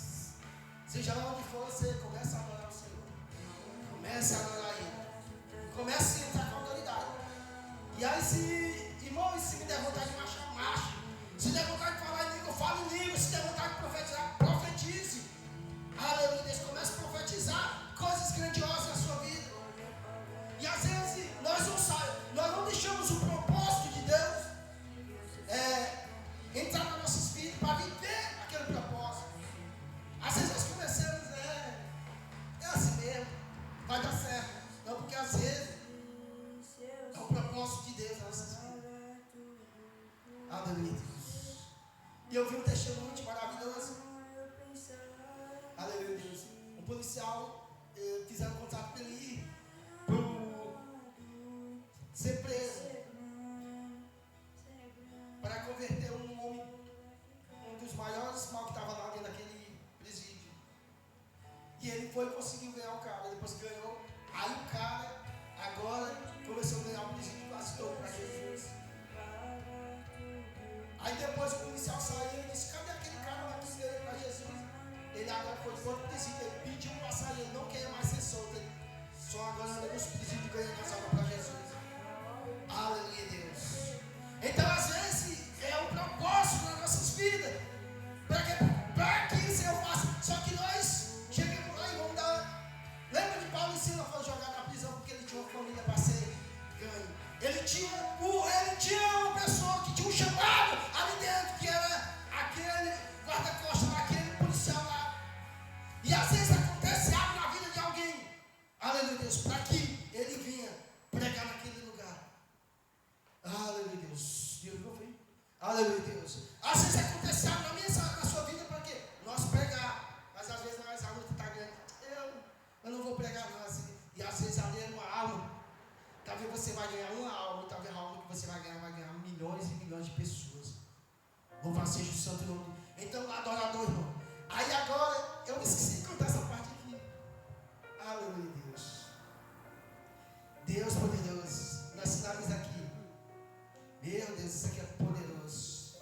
Seja lá onde for, você começa a adorar o Senhor. Comece a adorar Ele. Comece a entrar com autoridade. E aí, se me der vontade de marchar, marche. Se der vontade de falar em língua, fale em língua. Se der vontade de profetizar, profetize. Aleluia, Deus. Comece a profetizar coisas grandiosas na sua vida. E às vezes nós não deixamos o propósito de Deus entrar nas nossas vidas para viver aquele propósito. Às vezes nós começamos, é assim mesmo, vai dar certo. Não, porque às vezes é o propósito de Deus nas nossas vidas. Aleluia, Deus. E eu vi um testemunho maravilhoso. Aleluia, Deus. Um policial fizeram contato para ele ir ser preso para converter um homem, um dos maiores mal que estava lá dentro daquele presídio. E ele foi e conseguiu ganhar o cara. Depois ganhou. Aí o cara agora começou a ganhar o presídio quase todo para Jesus. Aí depois o policial saiu e disse: cadê aquele cara lá que ganhou para Jesus? Ele agora foi de outro presídio. Ele pediu para sair. Ele não quer mais ser solto. Ele só agora anda nos presídios ganhando as almas para Jesus. Aleluia, Deus. Então às vezes é um propósito nas nossas vidas. Para que o Senhor faça. Só que nós chegamos lá e vamos dar. Lembra de Paulo e Silas foram jogar na prisão porque ele tinha uma família para ser ganho. Ele tinha uma pessoa que tinha um chamado ali dentro, que era aquele guarda-costas, aquele policial lá. E às vezes acontece algo na vida de alguém. Aleluia, Deus, para que ele vinha pregar naquele lugar. Aleluia, Deus. Aleluia, Deus. Às vezes acontece algo na sua vida para quê? Nós pregar. Mas às vezes nós, a luta está grande. Eu não vou pregar não. Assim. E às vezes ali é uma alma. Talvez você vai ganhar uma alma. E talvez a alma que você vai ganhar milhões e milhões de pessoas. Louvado seja o santo nome. Então, adorador, irmão. Aí agora, eu me esqueci de contar essa parte aqui. Aleluia, Deus. Deus poderoso. Nós sinais aqui. Meu Deus, isso aqui é poderoso.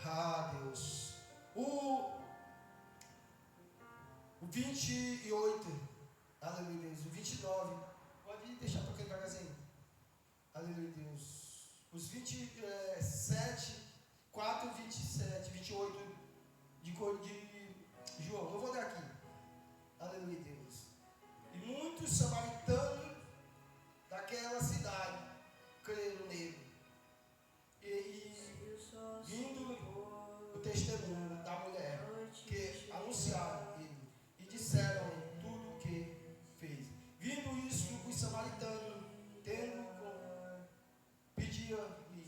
Ah, Deus. O 28. Aleluia, Deus. O 29. Pode deixar para aquele devagarzinho. Aleluia, Deus. Os 27, 4, 27, 28 de João. Eu vou dar aqui. Aleluia, Deus. E muitos samaritanos daquela cidade creram nele. E vindo o testemunho da mulher que anunciaram ele e disseram tudo o que fez. Vindo isso, os samaritanos, pediam-lhe,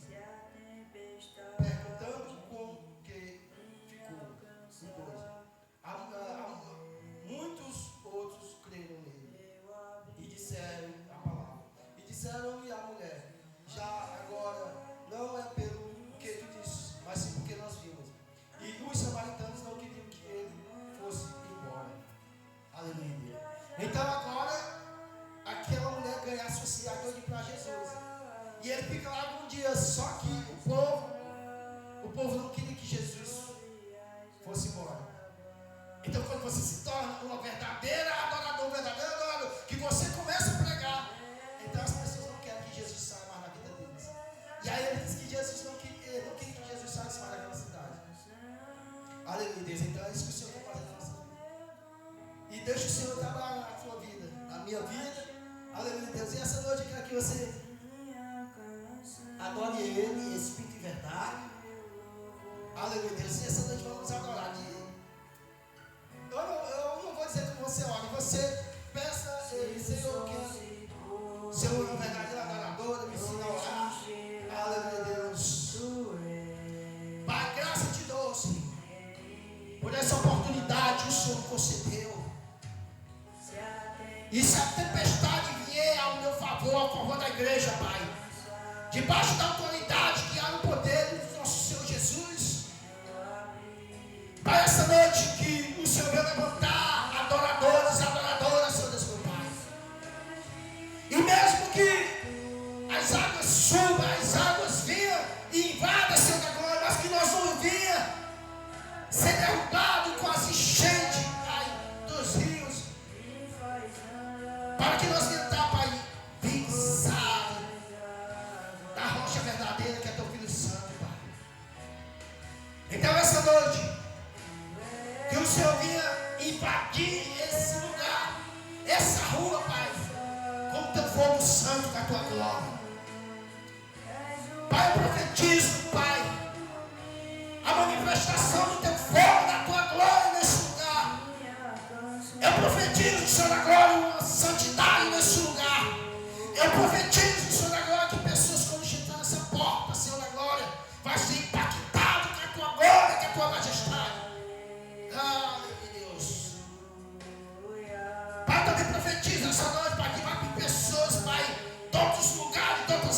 perguntando como que ficou. Muitos outros creram nele e disseram a palavra. E disseram-lhe a mulher: já agora não é pelo que tu disse, mas sim porque nós vimos. E os samaritanos não queriam que ele fosse embora. Aleluia. Então agora aquela mulher ganha associado para Jesus. E ele fica lá algum dia. Só que o povo não queria que Jesus fosse embora. Então quando você se torna uma verdadeira adorador, que você começa a pregar, então as pessoas não querem que Jesus saia mais na vida deles. E aí ele diz que Jesus não queria que Jesus saísse mais daquela cidade. Aleluia, Deus. Então é isso que o Senhor está fazendo na nossa vida. E deixa o Senhor trabalhar na sua vida, na minha vida. Aleluia, Deus. E essa noite eu quero que você adore Ele, Espírito e verdade. Aleluia, Deus. E essa noite vamos adorar Ele. Eu não vou dizer que você ore. Você peça a Ele: Senhor, que Senhor é um verdadeiro adorador, me ensina a orar. Aleluia, Deus. Pai, graça te dou, Senhor, por essa oportunidade que o Senhor concedeu. E se a tempestade vier ao meu favor, ao favor da igreja, Pai, debaixo da autoridade que há no poder do nosso Senhor Jesus, Pai, essa noite que o Senhor vai levantar adoradores, adoradoras, Senhor Deus, meu Pai. E mesmo que as águas subam, as águas venham e invadam, Senhor da glória, mas que nós não venhamos ser derrubados com as enchentes, Pai, dos rios, para que nós tentar, Pai, pensar da rocha verdadeira que é Teu Filho Santo, Pai. Então essa noite que o Senhor vinha invadir esse lugar, essa rua, Pai, com Teu fogo santo da Tua glória. Pai, eu profetizo, Pai, a manifestação do Teu fogo da Tua glória nesse lugar. Eu profetizo, Senhor da glória, uma santidade nesse lugar. Eu profetizo, Senhor da glória, que pessoas, quando entrar nessa porta, Senhor da glória,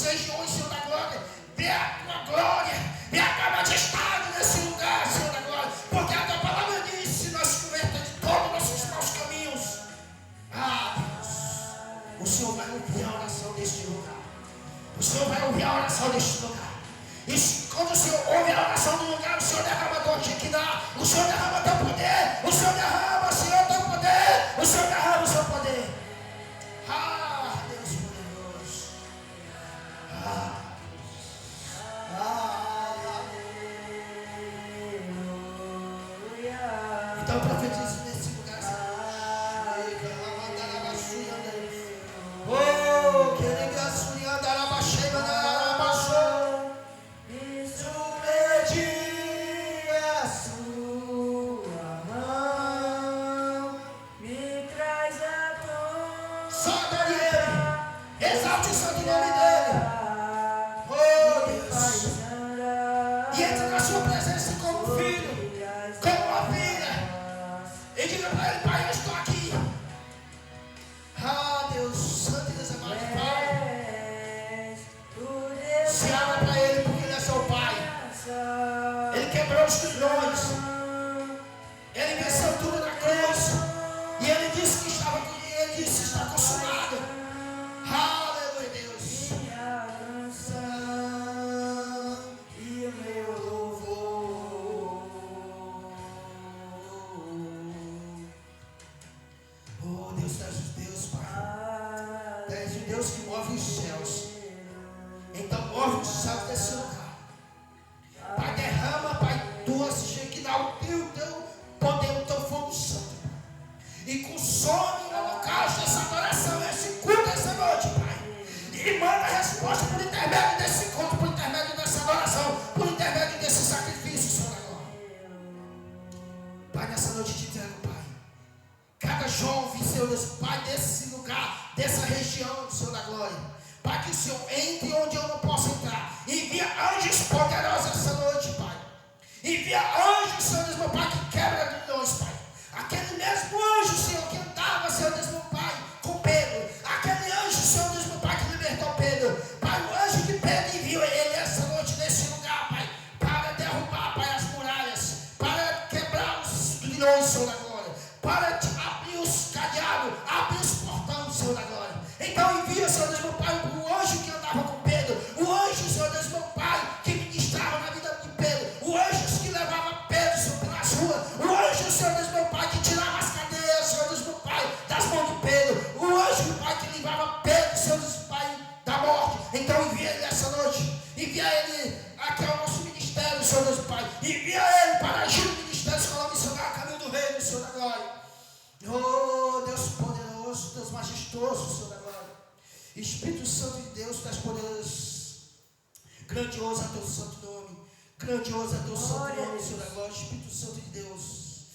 regiões, Senhor da glória. Vê a tua glória, vê a tua majestade nesse lugar, Senhor da glória. Porque a tua palavra diz: se nós convertemos de todos os nossos maus caminhos, Deus, o Senhor vai ouvir a oração deste lugar. O Senhor vai ouvir a oração deste lugar. E quando o Senhor ouve a oração do lugar, o Senhor derrama a dor de Shekinah, o Senhor derrama teu poder, o Senhor derrama, Senhor, teu poder, o Senhor derrama o seu poder. Deus poderoso. Então profetize nesse lugar. Oh, que ligação exalte o santo nome dele. Oh Deus. E entra na sua presença como filho, como uma filha. E diga para ele: Pai, eu estou aqui. Deus, santo e Deus amado Pai. Se abra para ele, porque ele é seu Pai. Ele quebrou os grilhões. Ele venceu tudo na cruz. E ele disse que estava com ele. Ele disse: está consumado. Aleluia, Deus. Minha canção e o meu louvor. Oh, Deus, tu és o Deus, Pai. Tu és o Deus que move os céus. Então move os céus desse lugar. Pai, derrama, Pai, tua Shekinah, o teu poder, o teu fogo santo. E consome o holocausto dessa adoração, esse culto essa noite, Pai. E manda a resposta por intermédio desse culto, por intermédio dessa adoração, por intermédio desse sacrifício, Senhor da glória. Pai, nessa noite te entrego, Pai, cada jovem, Senhor Deus, Pai, desse lugar, dessa região, Senhor da glória. Pai, que o Senhor entre onde eu não posso entrar. Envia anjos poderosos essa noite, Pai. Envia anjos, Senhor Deus, meu Pai, que quebra grilhões, Pai. Aquele mesmo anjo, Senhor, que andava, Senhor Deus, meu Pai, com Pedro. Aquele anjo, Senhor Deus, meu Pai, que libertou Pedro. Pai, o anjo que Pedro enviou ele essa noite nesse lugar, Pai, para derrubar, Pai, as muralhas, para quebrar os grilhões, Senhor da glória, para abrir os cadeados, abrir os portões, Senhor da glória. Então envia, Senhor Deus, meu Pai, o anjo que andava com Pedro, o anjo, Senhor Deus, meu Pai, que ministrava na vida de Pedro, o anjo que levava Pedro, Senhor, pelas ruas, o anjo, Senhor Deus, meu Pai, que tirava as cadeias, Senhor Deus, meu Pai, das mãos de Pedro, o anjo, Pai, que livrava Pedro, Senhor Deus, Pai, da morte. Então envia ele essa noite, envia ele aqui ao nosso ministério, Senhor Deus, Pai, envia ele para agir no ministério escolar missionário, caminho do reino, Senhor da glória. Oh, Deus poderoso, Deus majestoso, Senhor da glória. Espírito Santo de Deus, tu és poderoso. Grandioso é teu santo nome. Grandioso é teu santo nome, Senhor da glória. Espírito Santo de Deus.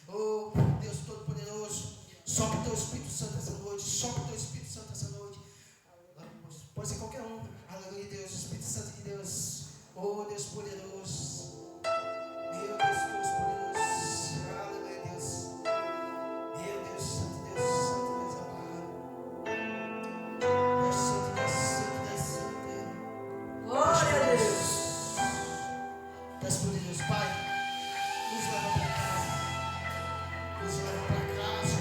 Oh, Deus Todo-Poderoso. Sopra o teu Espírito Santo essa noite. Sopra o teu Espírito Santo essa noite. Pode ser qualquer um. Aleluia, Deus. Espírito Santo de Deus. Oh, Deus poderoso. Meu Deus, Deus poderoso. Aleluia, Deus. Meu Deus, Santo Deus, Santo Deus amado. Deus Santo, Deus Santo, Deus Santo. Glória a Deus. Deus poderoso, Pai, nos leva para casa. Nos leva para casa.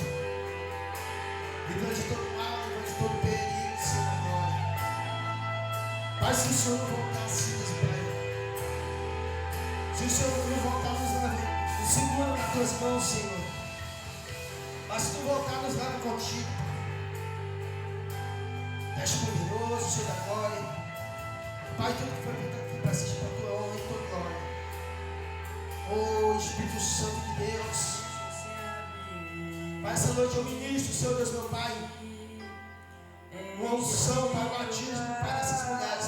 Livra de todo mal, livra de todo perigo, Senhor da glória. Pai, se o Senhor não voltar, Deus, Pai. Se o Senhor não voltar, nos leva. Nos segura nas tuas mãos, Senhor. Mas se tu voltar, nos leva contigo. És poderoso, Senhor da glória. Pai, tudo que foi feito aqui para assistir para a tua honra e tua glória. Oh, Espírito Santo de Deus. Pai, essa noite eu ministro, Senhor Deus, meu Pai, uma unção para o batismo, Pai, dessas mulheres.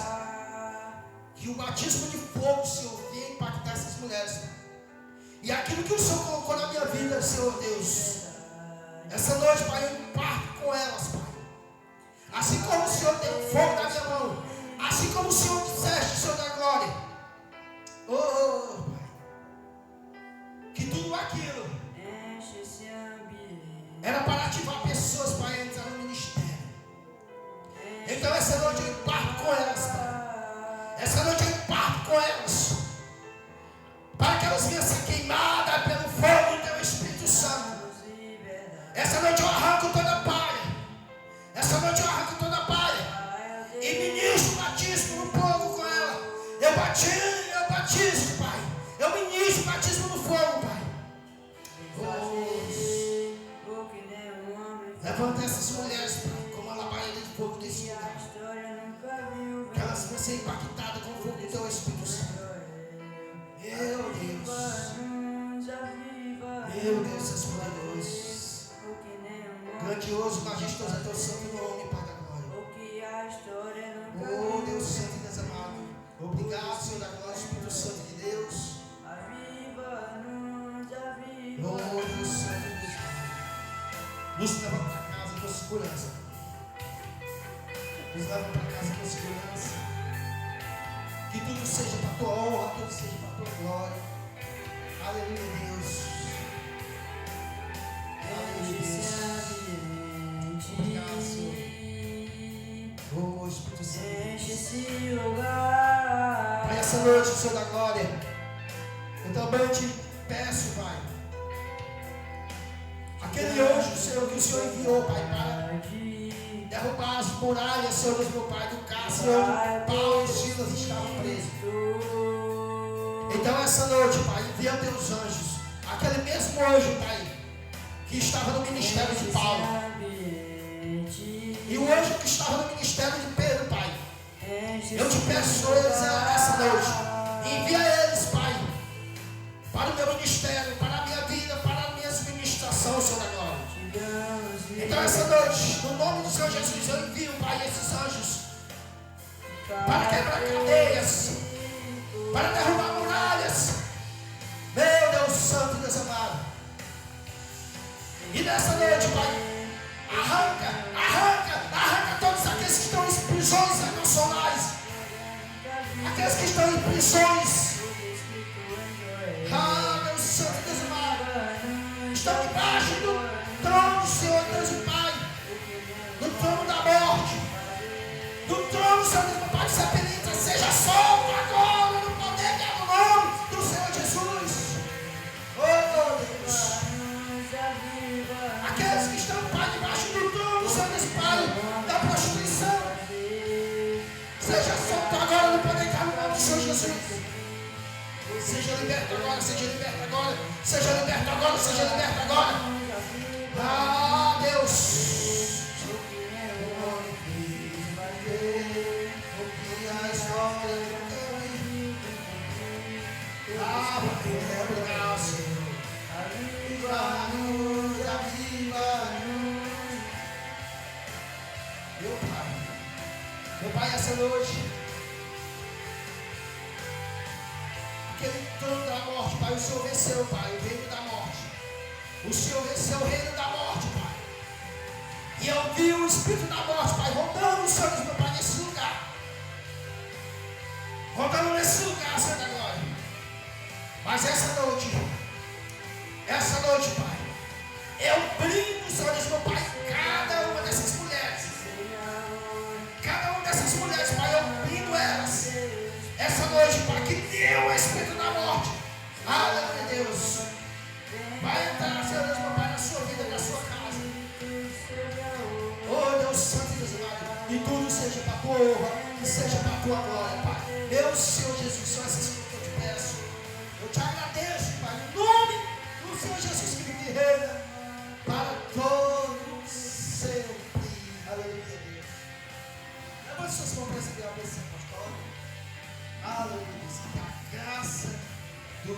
Que o batismo de fogo, Senhor, venha impactar essas mulheres. E aquilo que o Senhor colocou na minha vida, Senhor Deus, essa noite, Pai, eu imparto com elas, Pai. Assim como o Senhor tem fogo na minha mão, assim como o Senhor disseste, Senhor da glória. Oh, Pai, que tudo aquilo era para ativar pessoas para entrar no ministério. Então essa noite eu imparto com elas, Pai. pessoas venham ser queimadas pelo fogo do teu Espírito Santo. Essa noite eu arranco toda a palha. Essa noite eu arranco toda a palha. E ministro o batismo no povo com ela. Eu batizo, Pai. Eu ministro o batismo no fogo, Pai. Levanta essas mulheres, Pai, como a labareda de fogo desse lugar. Que elas vão ser impactadas com o fogo do teu Espírito Santo. Meu Deus. Meu Deus, és poderoso. Grandioso, majestoso é teu santo nome, Pai da glória. Oh, Deus santo e Deus amado. Obrigado, Senhor da glória, Espírito Santo de Deus. Oh, Deus santo e Deus amado. Nos leva para casa com segurança. Nos leva para casa com segurança. Que tudo seja para a tua honra, tudo seja para a tua glória. Aleluia, Deus. Aleluia, Deus. Obrigado, Senhor. Oh, Espírito Santo. Pai, essa noite, Senhor da glória, eu também te peço, Pai, aquele anjo, Senhor, que o Senhor enviou, Pai, para derrubar as muralhas, Senhor, meu Pai, do Cássio, onde Paulo e Silas estavam presos. Então, essa noite, Pai, envia teus anjos, aquele mesmo anjo, Pai, que estava no ministério de Paulo, e o anjo que estava no ministério de Pedro, Pai. Eu te peço eles essa noite. Envia eles, Pai, para o meu ministério, para a minha vida, para a minha administração, Senhor da glória. Então essa noite, no nome do Senhor Jesus, eu envio, Pai, esses anjos para quebrar cadeias, para derrubar muralhas. Meu Deus santo e Deus amado. E nessa noite, Pai, arranca todos aqueles que estão em prisões emocionais, aqueles que estão em prisões. Ah, meu santo Deus amado, estão debaixo do trono do Senhor Deus e Pai, no trono da morte, no trono do Senhor Deus e Pai, que penetra, seja solto agora no poder que é no nome do Senhor Jesus. Oh Deus, aqueles que estão, Pai, debaixo do trono do Senhor Deus e Pai, da prostituição, seja solto agora no poder que é no nome do Senhor Jesus. Seja liberto agora, seja liberto agora, seja liberto agora, seja liberto agora. Ah, Deus. Ah, obrigado, Senhor. Meu Pai, essa noite, aquele trono da morte, Pai, o Senhor venceu, Pai, o reino da morte. O Senhor venceu o reino da morte, Pai. E eu vi o espírito da morte, Pai, rondando o Senhor, meu Pai, nesse lugar. Rondando nesse lugar, Senhor da glória. Mas essa noite, Pai, eu brindo, Senhor, meu Pai, cada uma dessas mulheres. Cada uma dessas mulheres, Pai, eu brindo elas. Essa noite, Pai, que deu o espírito da morte. Aleluia, Deus. Vai entrar, Senhor Deus, meu Pai, na sua vida, na sua casa. Oh, Deus Santo e Deus amado. E tudo seja para a tua honra e seja para a tua glória, Pai. Meu Senhor Jesus, são essas coisas que eu te peço. Eu te agradeço, Pai, em nome do Senhor Jesus que vive e reina para todos sempre. Aleluia, Deus. Levante suas mãos para receber a bênção apostólica. Aleluia, Deus. Que a graça do